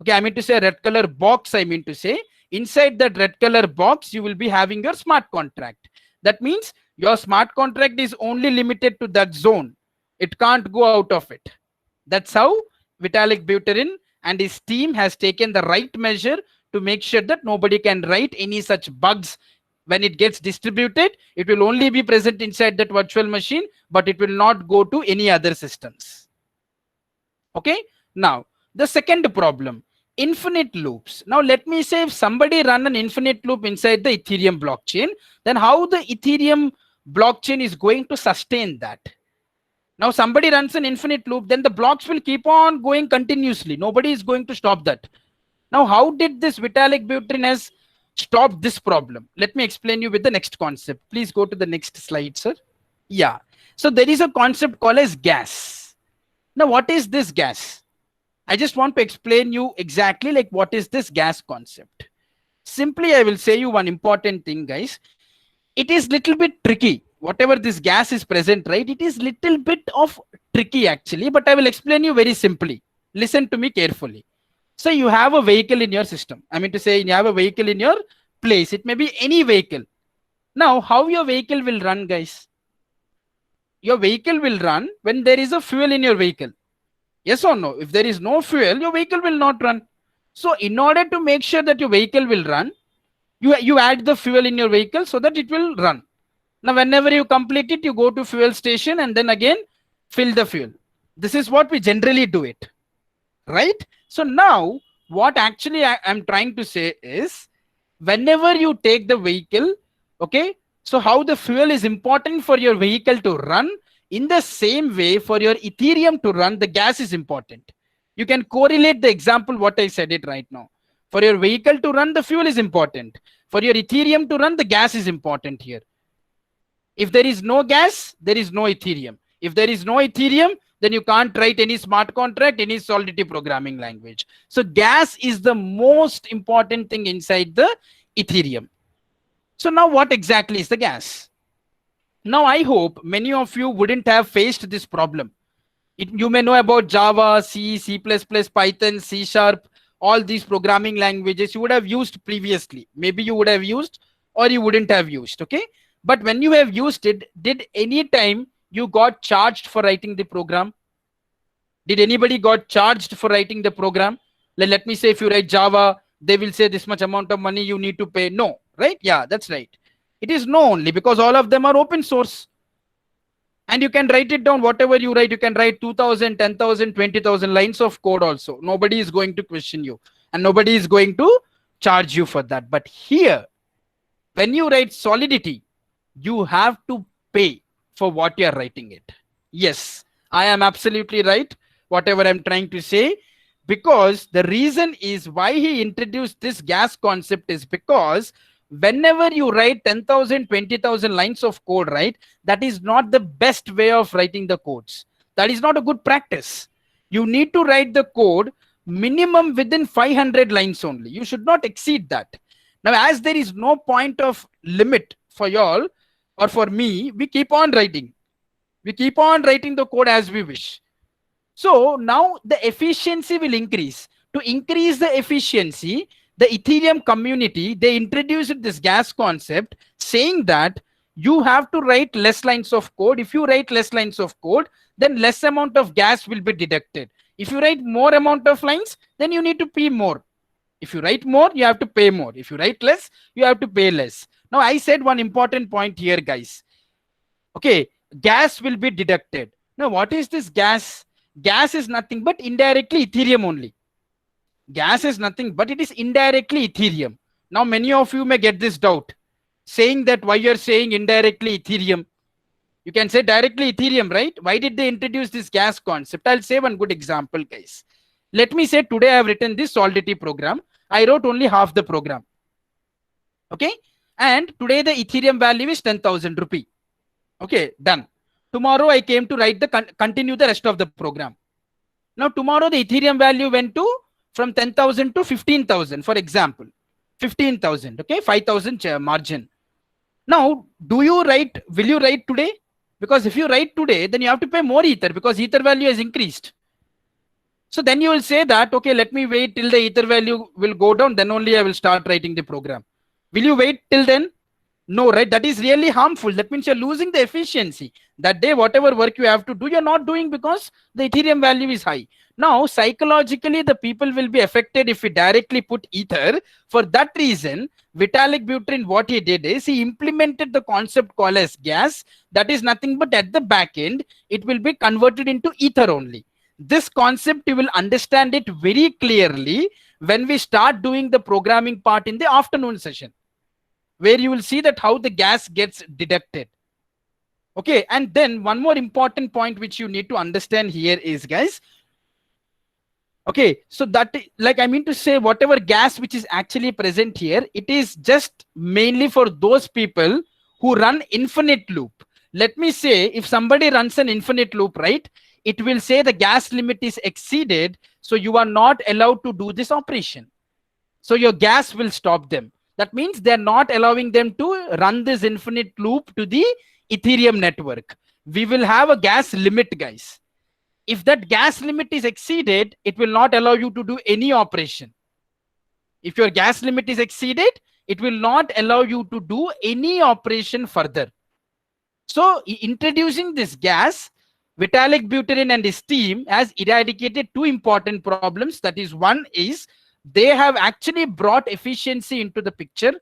Okay, I mean to say a red color box, I mean to say. Inside that red color box, you will be having your smart contract. That means your smart contract is only limited to that zone. It can't go out of it. That's how Vitalik Buterin and his team has taken the right measure to make sure that nobody can write any such bugs. When it gets distributed, it will only be present inside that virtual machine, but it will not go to any other systems. Okay. Now, the second problem, infinite loops. Now, let me say if somebody run an infinite loop inside the Ethereum blockchain, then how the Ethereum blockchain is going to sustain that? Now, somebody runs an infinite loop, then the blocks will keep on going continuously. Nobody is going to stop that. Now, how did this Vitalik Buterin has stopped this problem? Let me explain you with the next concept. Please go to the next slide, sir. Yeah. So there is a concept called as gas. Now, what is this gas? I just want to explain you exactly like what is this gas concept. Simply, I will say you one important thing, guys. It is little bit tricky. Whatever this gas is present, right? It is little bit of tricky actually, but I will explain you very simply. Listen to me carefully. So you have a vehicle in your system. I mean to say you have a vehicle in your place. It may be any vehicle. Now, how your vehicle will run, guys? Your vehicle will run when there is a fuel in your vehicle. Yes or no? If there is no fuel, your vehicle will not run. So in order to make sure that your vehicle will run, you add the fuel in your vehicle so that it will run. Now, whenever you complete it, you go to fuel station and then again fill the fuel. This is what we generally do it. Right? So now what actually I'm trying to say is, whenever you take the vehicle, okay, so how the fuel is important for your vehicle to run, in the same way for your Ethereum to run, the gas is important. You can correlate the example what I said it right now. For your vehicle to run, the fuel is important. For your Ethereum to run, the gas is important here. If there is no gas, there is no Ethereum. If there is no Ethereum, then you can't write any smart contract, any Solidity programming language. So gas is the most important thing inside the Ethereum. So now what exactly is the gas? Now I hope many of you wouldn't have faced this problem. You may know about Java, C, C++, Python, C#, all these programming languages you would have used previously. Maybe you would have used or you wouldn't have used, okay? But when you have used it, did any time you got charged for writing the program? Did anybody got charged for writing the program? Let me say if you write Java, they will say this much amount of money you need to pay. No, right? Yeah, that's right. It is no only because all of them are open source. And you can write it down, whatever you write, you can write 2,000, 10,000, 20,000 lines of code also. Nobody is going to question you and nobody is going to charge you for that. But here, when you write Solidity, you have to pay for what you are writing it. Yes, I am absolutely right, whatever I'm trying to say, because the reason is why he introduced this gas concept is because whenever you write 10,000, 20,000 lines of code, right, that is not the best way of writing the codes. That is not a good practice. You need to write the code minimum within 500 lines only. You should not exceed that. Now, as there is no point of limit for y'all or for me, we keep on writing. We keep on writing the code as we wish. So now the efficiency will increase. To increase the efficiency, the Ethereum community, they introduced this gas concept saying that you have to write less lines of code. If you write less lines of code, then less amount of gas will be deducted. If you write more amount of lines, then you need to pay more. If you write more, you have to pay more. If you write less, you have to pay less. Now, I said one important point here, guys. Okay, gas will be deducted. Now, what is this gas? Gas is nothing but indirectly Ethereum only. Gas is nothing but it is indirectly Ethereum. Now, many of you may get this doubt, saying that why you're saying indirectly Ethereum. You can say directly Ethereum, right? Why did they introduce this gas concept? I'll say one good example, guys. Let me say today I have written this Solidity program. I wrote only half the program. Okay. And today the Ethereum value is 10,000 rupee. Okay, done. Tomorrow I came to write continue the rest of the program. Now tomorrow the Ethereum value went to from 10,000 to 15,000, for example. 15,000, okay, 5,000 margin. Now, will you write today? Because if you write today, then you have to pay more Ether because Ether value has increased. So then you will say that, okay, let me wait till the Ether value will go down, then only I will start writing the program. Will you wait till then? No, right? That is really harmful. That means you're losing the efficiency. That day, whatever work you have to do, you're not doing because the Ethereum value is high. Now, psychologically, the people will be affected if we directly put Ether. For that reason, Vitalik Buterin, what he did is he implemented the concept called as gas. That is nothing but at the back end, it will be converted into Ether only. This concept, you will understand it very clearly when we start doing the programming part in the afternoon session, where you will see that how the gas gets deducted. Okay, and then one more important point which you need to understand here is, guys, okay, so that, like I mean to say, whatever gas which is actually present here, it is just mainly for those people who run infinite loop. Let me say, if somebody runs an infinite loop, right, it will say the gas limit is exceeded, so you are not allowed to do this operation. So your gas will stop them. That means they're not allowing them to run this infinite loop to the Ethereum network. We will have a gas limit, guys. If that gas limit is exceeded, it will not allow you to do any operation. If your gas limit is exceeded, it will not allow you to do any operation further. So introducing this gas, Vitalik Buterin and his team has eradicated two important problems. That is, one is they have actually brought efficiency into the picture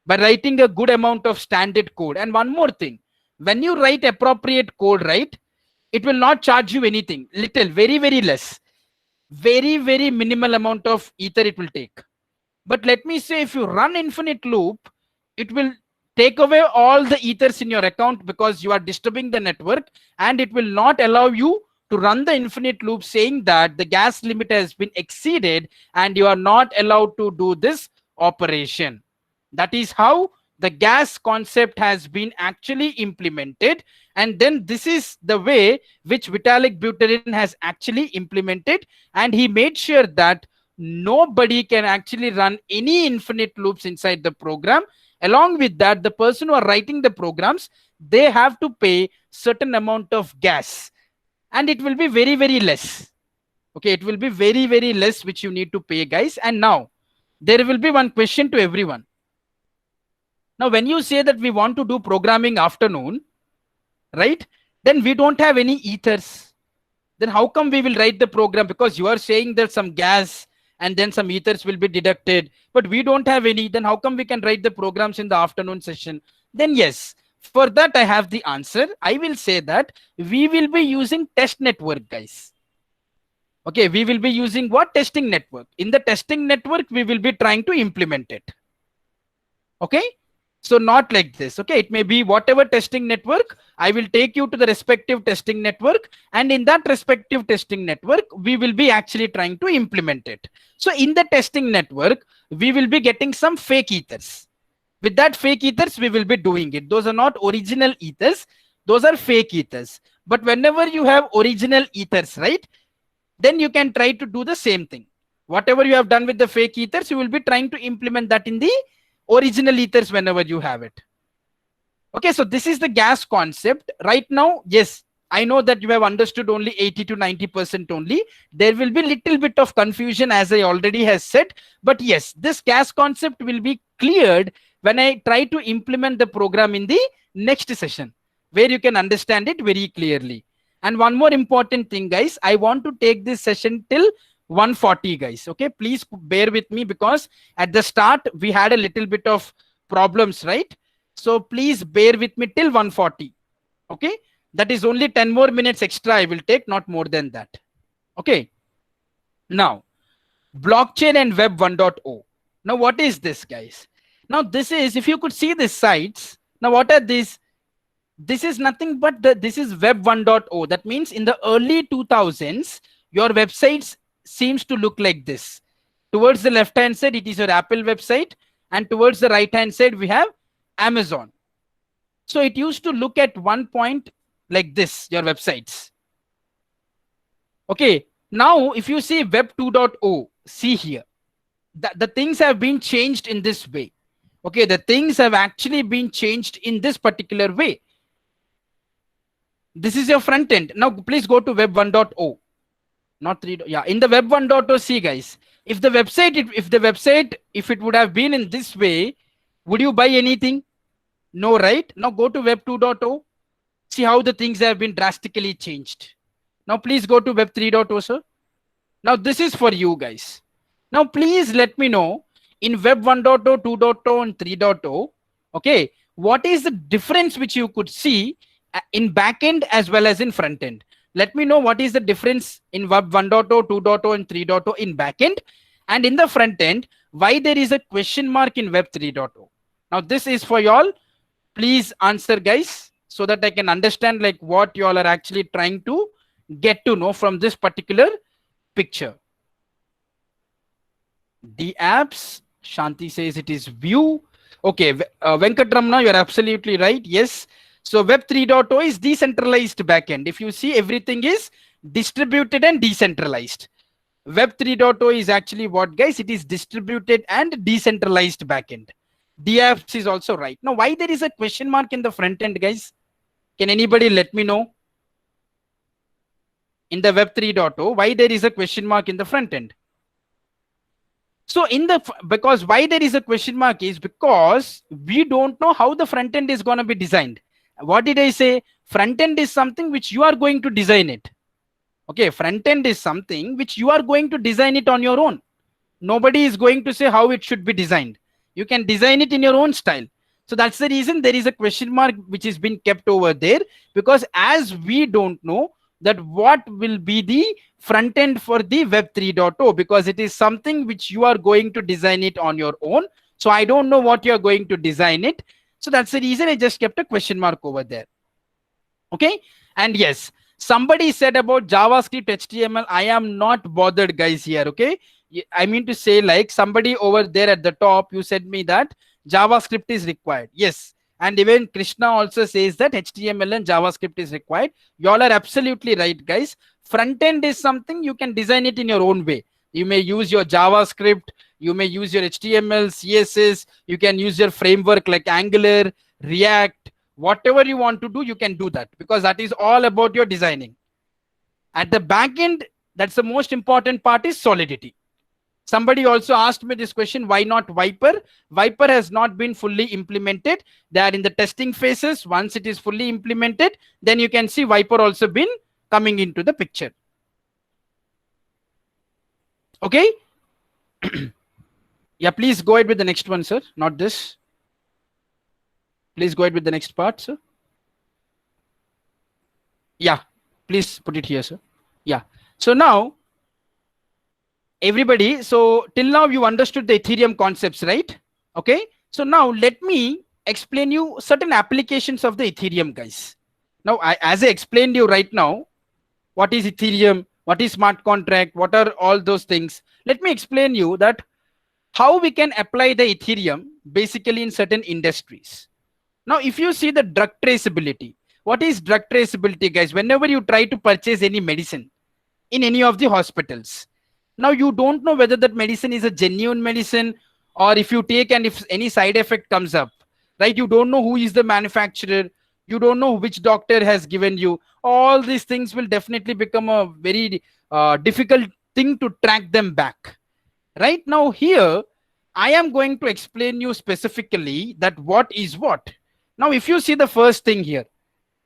by writing a good amount of standard code. And one more thing, when you write appropriate code, right, it will not charge you anything. Little, very, very less. Very, very minimal amount of Ether it will take. But let me say, if you run infinite loop, it will take away all the Ethers in your account because you are disturbing the network, and it will not allow you to to run the infinite loop saying that the gas limit has been exceeded and you are not allowed to do this operation. That is how the gas concept has been actually implemented. And then this is the way which Vitalik Buterin has actually implemented, and he made sure that nobody can actually run any infinite loops inside the program. Along with that, the person who are writing the programs, they have to pay certain amount of gas, and it will be very, very less. Okay, it will be very, very less which you need to pay, guys. And now there will be one question to everyone. Now, when you say that we want to do programming afternoon, right, then we don't have any ethers. Then how come we will write the program? Because you are saying that some gas and then some ethers will be deducted, but we don't have any. Then how come we can write the programs in the afternoon session? Then yes, for that I have the answer. I will say that we will be using test network, guys. Okay, we will be using what? Testing network. In the testing network, we will be trying to implement it. Okay, so not like this. Okay, it may be whatever testing network, I will take you to the respective testing network, and in that respective testing network, we will be actually trying to implement it. So in the testing network, we will be getting some fake ethers. With that fake ethers, we will be doing it. Those are not original ethers, those are fake ethers. But whenever you have original ethers, right, then you can try to do the same thing. Whatever you have done with the fake ethers, you will be trying to implement that in the original ethers whenever you have it. Okay, so this is the gas concept. Right now, yes, I know that you have understood only 80 to 90% only. There will be little bit of confusion, as I already has said. But yes, this gas concept will be cleared when I try to implement the program in the next session, where you can understand it very clearly. And one more important thing, guys, I want to take this session till 140, guys. Okay, please bear with me, because at the start we had a little bit of problems, right? So please bear with me till 140. Okay, that is only 10 more minutes extra I will take, not more than that. Okay, now blockchain and web 1.0. Now what is this, guys? Now this is, if you could see these sites, now what are these? This is nothing but this is web 1.0. That means in the early 2000s, your websites seems to look like this. Towards the left hand side, it is your Apple website, and towards the right hand side, we have Amazon. So it used to look at one point like this, your websites. Okay, now if you see web 2.0, see here, the things have been changed in this way. Okay, the things have actually been changed in this particular way. This is your front end. Now please go to web 1.0. Not 3. Yeah, in the web 1.0, see, guys, if the website, if it would have been in this way, would you buy anything? No, right? Now go to web 2.0. See how the things have been drastically changed. Now please go to web 3.0, sir. Now this is for you guys. Now please let me know in web 1.0, 2.0 and 3.0, okay, what is the difference which you could see in backend as well as in front end? Let me know what is the difference in web 1.0, 2.0 and 3.0 in backend, and in the front end, why there is a question mark in web 3.0. Now this is for y'all. Please answer, guys, so that I can understand like what y'all are actually trying to get to know from this particular picture. The apps, Shanti says it is Vue. Okay, Venkatramana, you're absolutely right. Yes. So web 3.0 is decentralized backend. If you see, everything is distributed and decentralized. Web 3.0 is actually what, guys? It is distributed and decentralized backend. DApps is also right. Now, why there is a question mark in the front end, guys? Can anybody let me know? In the web 3.0, why there is a question mark in the front end? So because why there is a question mark is because we don't know how the front end is going to be designed. What did I say? Front end is something which you are going to design it. Okay, front end is something which you are going to design it on your own. Nobody is going to say how it should be designed. You can design it in your own style. So that's the reason there is a question mark which is being kept over there, because as we don't know that what will be the front end for the web 3.0, because it is something which you are going to design it on your own. So I don't know what you're going to design it. So that's the reason I just kept a question mark over there. Okay. And yes, Somebody said about JavaScript, HTML. I am not bothered, guys, here. Okay. I mean to say, like, somebody over there at the top, you said me that JavaScript is required. Yes. And even Krishna also says that HTML and JavaScript is required. Y'all are absolutely right, guys. Front end is something you can design it in your own way. You may use your JavaScript, you may use your HTML, CSS, you can use your framework like Angular, React, whatever you want to do, you can do that, because that is all about your designing. At the back end, that's the most important part, is solidity. Somebody also asked me this question, why not Viper? Viper has not been fully implemented. They are in the testing phases. Once it is fully implemented, then you can see Viper also been coming into the picture. Okay. Yeah, please go ahead with the next one, sir. Not this. Please go ahead with the next part, sir. Yeah, please put it here, sir. Yeah. So now, everybody, so till now you understood the Ethereum concepts, right? Okay. So now let me explain you certain applications of the Ethereum, guys. Now, as I explained you right now, what is Ethereum, what is smart contract, what are all those things. Let me explain you that how we can apply the Ethereum basically in certain industries. Now, if you see the drug traceability, what is drug traceability, guys? Whenever you try to purchase any medicine in any of the hospitals, now you don't know whether that medicine is a genuine medicine, or if you take and if any side effect comes up, right? You don't know who is the manufacturer. You don't know which doctor has given you. All these things will definitely become a very difficult thing to track them back. Right now here, I am going to explain you specifically that what is what. Now, if you see the first thing here,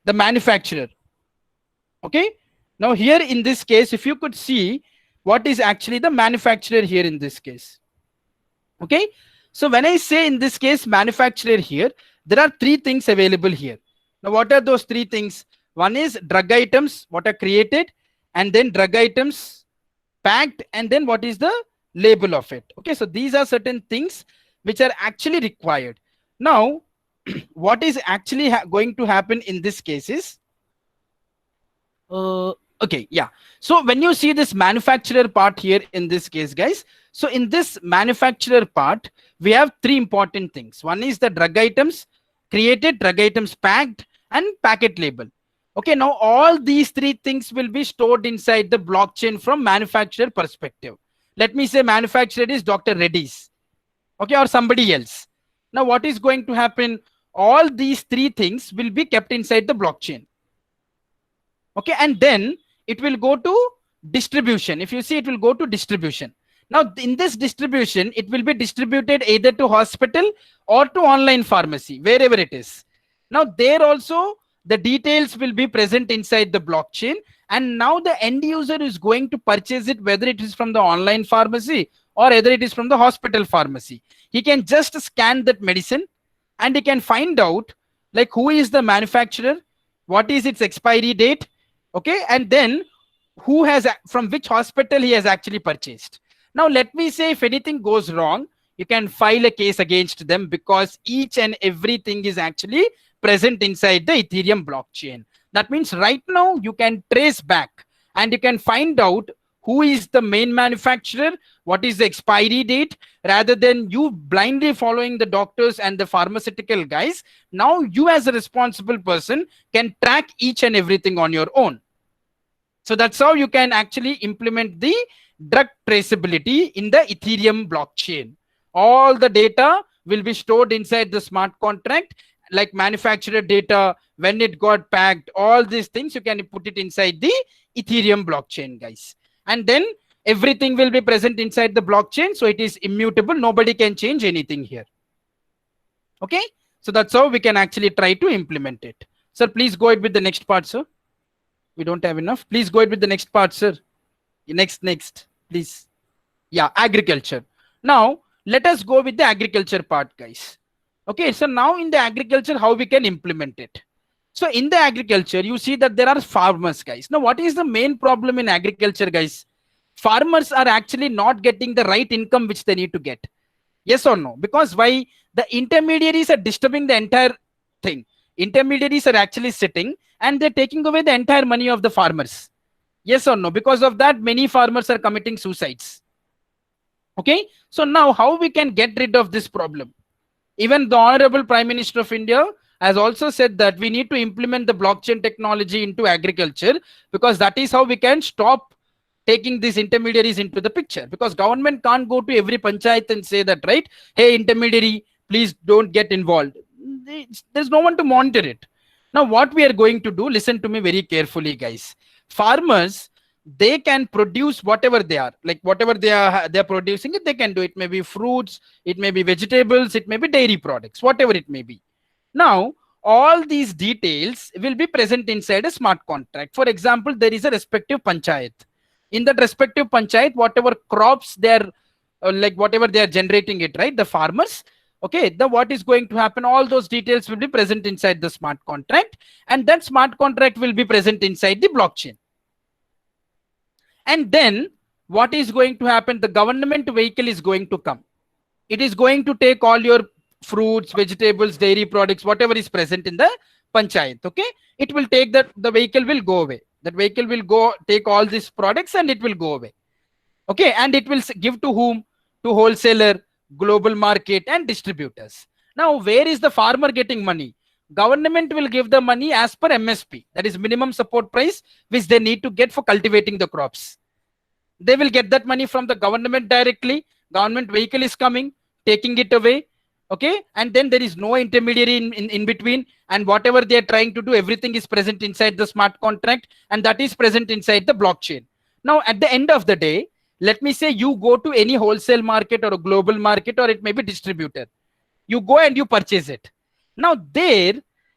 the manufacturer. Okay. Now here in this case, if you could see what is actually the manufacturer here in this case. Okay. So when I say in this case manufacturer here, there are three things available here. Now, what are those three things? One is drug items, what are created, and then drug items packed, and then what is the label of it. Okay, so these are certain things which are actually required. Now, what is actually going to happen in this case is, okay, yeah. So when you see this manufacturer part here in this case, guys, so in this manufacturer part, we have three important things. One is the drug items created, drug items packed, and packet label. Okay, now all these three things will be stored inside the blockchain from manufacturer perspective. Let me say manufacturer is Dr. Reddy's, okay, or somebody else. Now what is going to happen? All these three things will be kept inside the blockchain. Okay, and then it will go to distribution. If you see, it will go to distribution. Now in this distribution, it will be distributed either to hospital or to online pharmacy, wherever it is. Now there also the details will be present inside the blockchain, and now the end user is going to purchase it, whether it is from the online pharmacy or whether it is from the hospital pharmacy. He can just scan that medicine and he can find out like who is the manufacturer, what is its expiry date, okay, and then who has, from which hospital he has actually purchased. Now let me say if anything goes wrong, you can file a case against them, because each and everything is actually present inside the Ethereum blockchain. That means right now you can trace back and you can find out who is the main manufacturer, what is the expiry date, rather than you blindly following the doctors and the pharmaceutical guys. Now you as a responsible person can track each and everything on your own. So that's how you can actually implement the drug traceability in the Ethereum blockchain. All the data will be stored inside the smart contract, like manufacturer data, when it got packed, all these things you can put it inside the Ethereum blockchain, guys. And then everything will be present inside the blockchain, so it is immutable. Nobody can change anything here. Okay, so that's how we can actually try to implement it. Sir, please go ahead with the next part, sir. We don't have enough. Please go ahead with the next part, sir. Next, please. Yeah, agriculture. Now let us go with the agriculture part, guys. Okay, so now in the agriculture, how we can implement it? So in the agriculture, you see that there are farmers, guys. Now what is the main problem in agriculture, guys? Farmers are actually not getting the right income which they need to get. Yes or no? Because why? The intermediaries are disturbing the entire thing. Intermediaries are actually sitting and they're taking away the entire money of the farmers. Yes or no? Because of that, many farmers are committing suicides. Okay. So now how we can get rid of this problem? Even the Honorable Prime Minister of India has also said that we need to implement the blockchain technology into agriculture, because that is how we can stop taking these intermediaries into the picture. Because government can't go to every panchayat and say that, right? Hey, intermediary, please don't get involved. There's no one to monitor it. Now, what we are going to do, listen to me very carefully, guys. Farmers, they can produce whatever they are, like whatever they're producing it, they can do it. May be fruits, it may be vegetables, it may be dairy products, whatever it may be. Now, all these details will be present inside a smart contract. For example, there is a respective panchayat. In that respective panchayat, whatever crops they're like whatever they are generating it, right? The farmers, okay, the what is going to happen, all those details will be present inside the smart contract, and that smart contract will be present inside the blockchain. And then what is going to happen? The government vehicle is going to come. It is going to take all your fruits, vegetables, dairy products, whatever is present in the panchayat. Okay, it will take that, the vehicle will go away. That vehicle will go take all these products and it will go away. Okay, and it will give to whom? To wholesaler, global market, and distributors. Now, where is the farmer getting money? Government will give the money as per MSP, that is minimum support price, which they need to get for cultivating the crops. They will get that money from the government directly. Government vehicle is coming, taking it away. Okay, and then there is no intermediary in between, and whatever they are trying to do, everything is present inside the smart contract, and that is present inside the blockchain. Now, at the end of the day, let me say you go to any wholesale market or a global market, or it may be distributor. You go and you purchase it. Now, there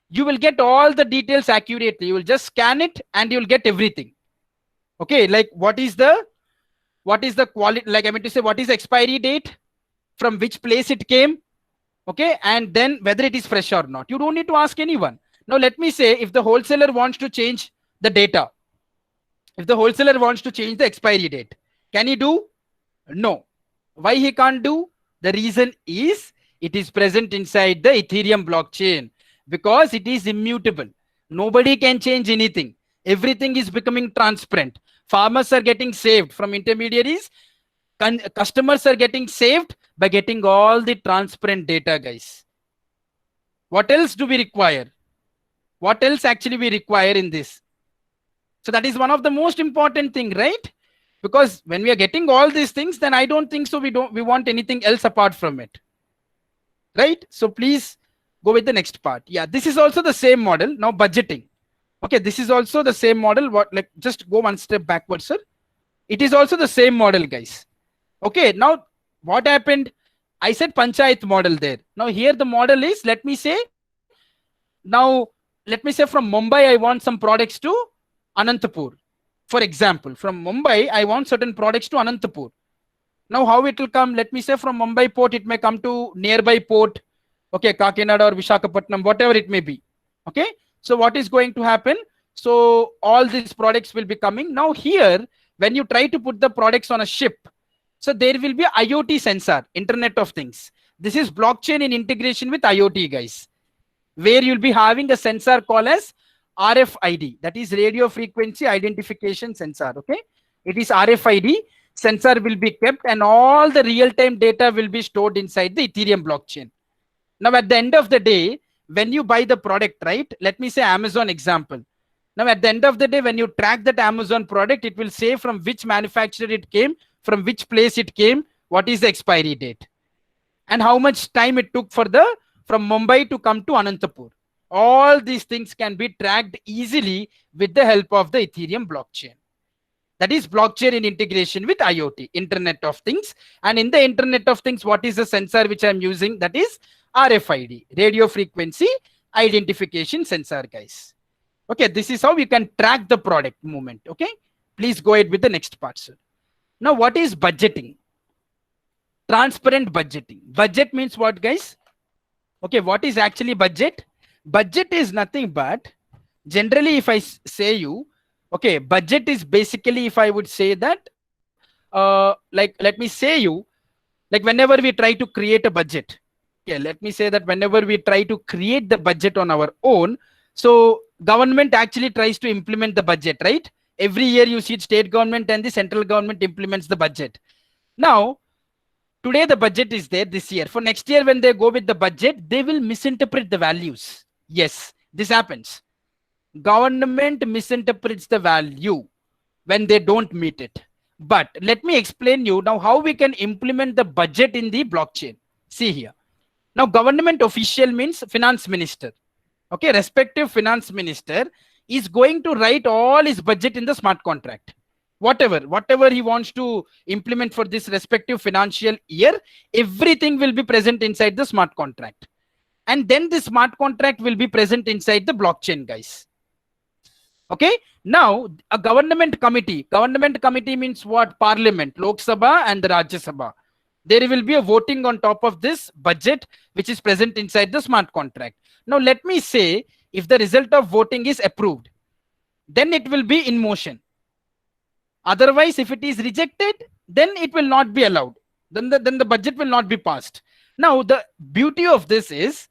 you will get all the details accurately. You will just scan it and you will get everything. Okay, like what is the quality, like I mean to say, what is the expiry date, from which place it came, okay, and then whether it is fresh or not. You don't need to ask anyone. Now, let me say, if the wholesaler wants to change the data, if the wholesaler wants to change the expiry date, can he do? No. Why he can't do? The reason is it is present inside the Ethereum blockchain, because it is immutable. Nobody can change anything. Everything is becoming transparent. Farmers are getting saved from intermediaries. Customers are getting saved by getting all the transparent data, guys. What else do we require? What else actually we require in this? So that is one of the most important thing, right? Because when we are getting all these things, then I don't think so we want anything else apart from it. Right? So please go with the next part. Yeah, this is also the same model. Now, budgeting. Okay, this is also the same model. What, like, just go one step backwards, sir. It is also the same model, guys. Okay, now what happened? I said panchayat model there. Now here the model is, let me say from Mumbai, I want some products to Anantapur. For example, from Mumbai, I want certain products to Anantapur. Now how it will come? Let me say from Mumbai port, it may come to nearby port. Okay, Kakinada or Visakhapatnam, whatever it may be. Okay, so what is going to happen? So all these products will be coming. Now here, when you try to put the products on a ship, so there will be IoT sensor, Internet of Things. This is blockchain in integration with IoT, guys, where you'll be having a sensor called as RFID, that is radio frequency identification sensor. Okay, it is RFID sensor will be kept, and all the real-time data will be stored inside the Ethereum blockchain. Now, at the end of the day, when you buy the product, right? Let me say Amazon example. Now, at the end of the day, when you track that Amazon product, it will say from which manufacturer it came, from which place it came, what is the expiry date, and how much time it took from Mumbai to come to Anantapur. All these things can be tracked easily with the help of the Ethereum blockchain. That is blockchain in integration with IoT, Internet of Things. And in the Internet of Things, what is the sensor which I'm using? That is RFID, radio frequency identification sensor, guys. Okay, this is how we can track the product movement. Okay, please go ahead with the next part, sir. Now, what is budgeting? Transparent budgeting. Budget means what, guys? Okay, what is actually budget? Budget is nothing but, generally, if I say you, okay, budget is basically, if I would say that, like, let me say you, like whenever we try to create a budget, let me say that whenever we try to create the budget on our own, so government actually tries to implement the budget, right? Every year you see state government and the central government implements the budget. Now, today the budget is there this year. For next year, when they go with the budget, they will misinterpret the values. Yes, this happens. Government misinterprets the value when they don't meet it. But let me explain you now how we can implement the budget in the blockchain. See here. Now, government official means finance minister. Okay, respective finance minister is going to write all his budget in the smart contract. Whatever he wants to implement for this respective financial year, everything will be present inside the smart contract. And then the smart contract will be present inside the blockchain, guys. Okay, now a government committee means what? Parliament, Lok Sabha and the Rajya Sabha. There will be a voting on top of this budget which is present inside the smart contract. Now let me say, if the result of voting is approved, then it will be in motion. Otherwise, if it is rejected, then it will not be allowed. Then the budget will not be passed. Now, the beauty of this is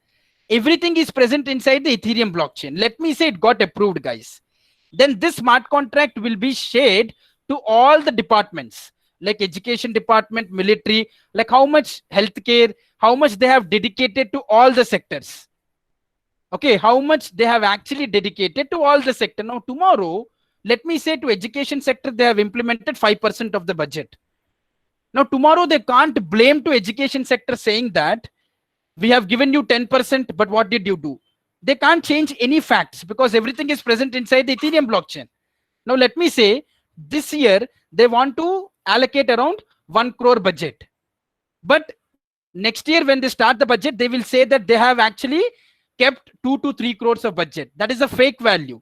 everything is present inside the Ethereum blockchain. Let me say it got approved, guys. Then this smart contract will be shared to all the departments, like education department, military, like how much healthcare, how much they have dedicated to all the sectors. Okay, how much they have actually dedicated to all the sector. Now, tomorrow, let me say to education sector, they have implemented 5% of the budget. Now, tomorrow they can't blame to education sector saying that we have given you 10%, but what did you do? They can't change any facts because everything is present inside the Ethereum blockchain. Now, let me say this year they want to allocate around 1 crore budget. But next year when they start the budget, they will say that they have actually kept 2 to 3 crores of budget. That is a fake value.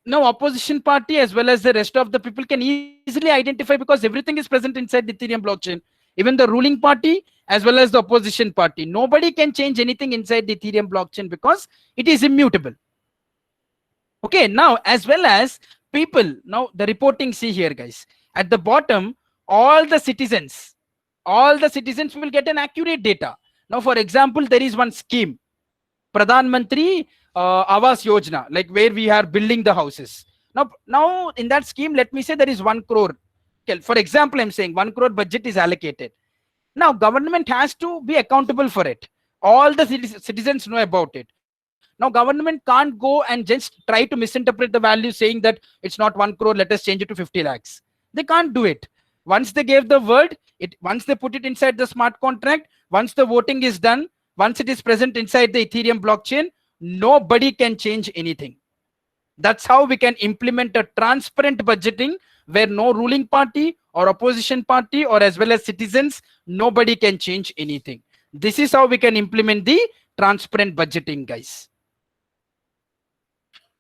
Now opposition party as well as the rest of the people can easily identify because everything is present inside the Ethereum blockchain. Even the ruling party as well as the opposition party. Nobody can change anything inside the Ethereum blockchain because it is immutable. Okay, now as well as people, now the reporting, see here, guys. At the bottom, all the citizens will get an accurate data. Now, for example, there is one scheme, Pradhan Mantri Awas Yojana, like where we are building the houses. Now in that scheme, let me say there is 1 crore. Okay, for example, I'm saying 1 crore budget is allocated. Now, government has to be accountable for it. All the citizens know about it. Now, government can't go and just try to misinterpret the value saying that it's not 1 crore, let us change it to 50 lakhs. They can't do it. Once they gave the word, once they put it inside the smart contract, once the voting is done, once it is present inside the Ethereum blockchain, nobody can change anything. That's how we can implement a transparent budgeting where no ruling party or opposition party or as well as citizens, nobody can change anything. This is how we can implement the transparent budgeting, guys.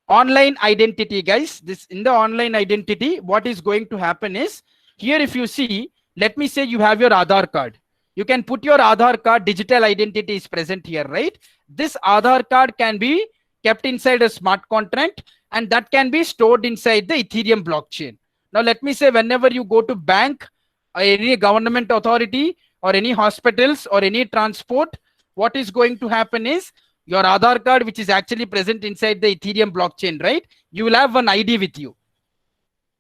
Online identity, guys. This in the online identity, what is going to happen is, here if you see, let me say you have your Aadhaar card. You can put your Aadhaar card, digital identity is present here, right? This Aadhaar card can be kept inside a smart contract and that can be stored inside the Ethereum blockchain. Now, let me say whenever you go to bank or any government authority or any hospitals or any transport, what is going to happen is your Aadhaar card, which is actually present inside the Ethereum blockchain, right? You will have one ID with you.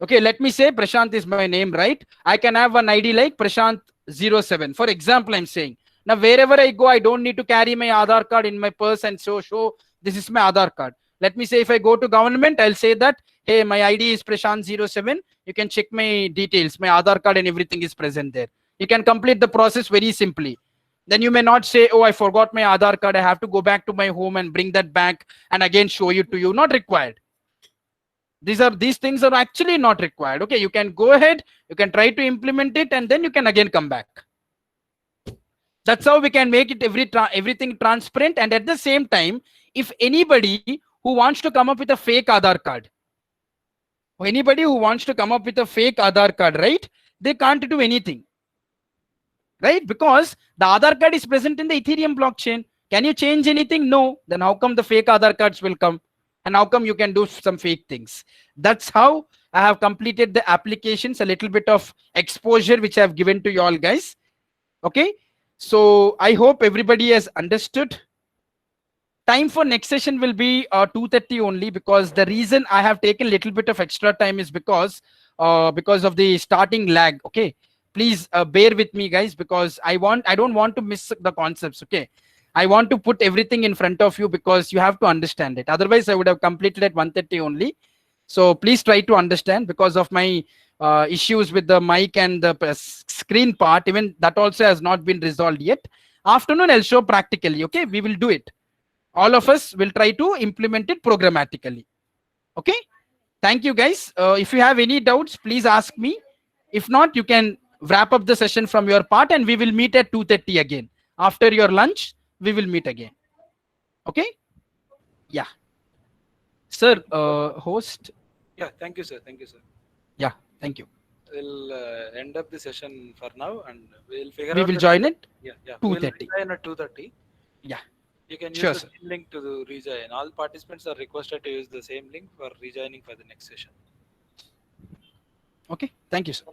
Okay, let me say Prashant is my name, right? I can have one ID like Prashant07. For example, I'm saying. Now, wherever I go, I don't need to carry my Aadhaar card in my purse and show this is my Aadhaar card. Let me say if I go to government, I'll say that, hey, my ID is Prashant07. You can check my details, my Aadhaar card and everything is present there. You can complete the process very simply. Then you may not say, oh, I forgot my Aadhaar card. I have to go back to my home and bring that back and again show it to you. Not required. These things are actually not required. Okay, you can go ahead, you can try to implement it and then you can again come back. That's how we can make it everything transparent. And at the same time, if anybody who wants to come up with a fake Aadhaar card, right, they can't do anything, right? Because the Aadhaar card is present in the Ethereum blockchain. Can you change anything? No. Then how come the fake Aadhaar cards will come? And how come you can do some fake things? That's how I have completed the applications, a little bit of exposure which I have given to you all, guys. Okay. So I hope everybody has understood. Time for next session will be 2:30 only, because the reason I have taken little bit of extra time is because of the starting lag. Okay, please bear with me, guys, because I don't want to miss the concepts. Okay, I want to put everything in front of you because you have to understand it. Otherwise, I would have completed at 1:30 only. So please try to understand, because of my issues with the mic and the screen part. Even that also has not been resolved yet. Afternoon, I'll show practically. Okay, we will do it. All of us will try to implement it programmatically. Okay, thank you, guys. If you have any doubts, please ask me. If not, you can wrap up the session from your part, and we will meet at 2:30 again. After your lunch, we will meet again. Okay, yeah, sir. Host.
Yeah, thank you, sir. Thank you, sir.
Yeah, thank you.
We'll end up the session for now, and we'll figure
We
out.
will join it
Yeah.
2:30.
We'll join at 2:30.
Yeah,
You can use
sure,
the
sir.
same link to the rejoin. All participants are requested to use the same link for rejoining for the next session.
Okay, thank you, sir.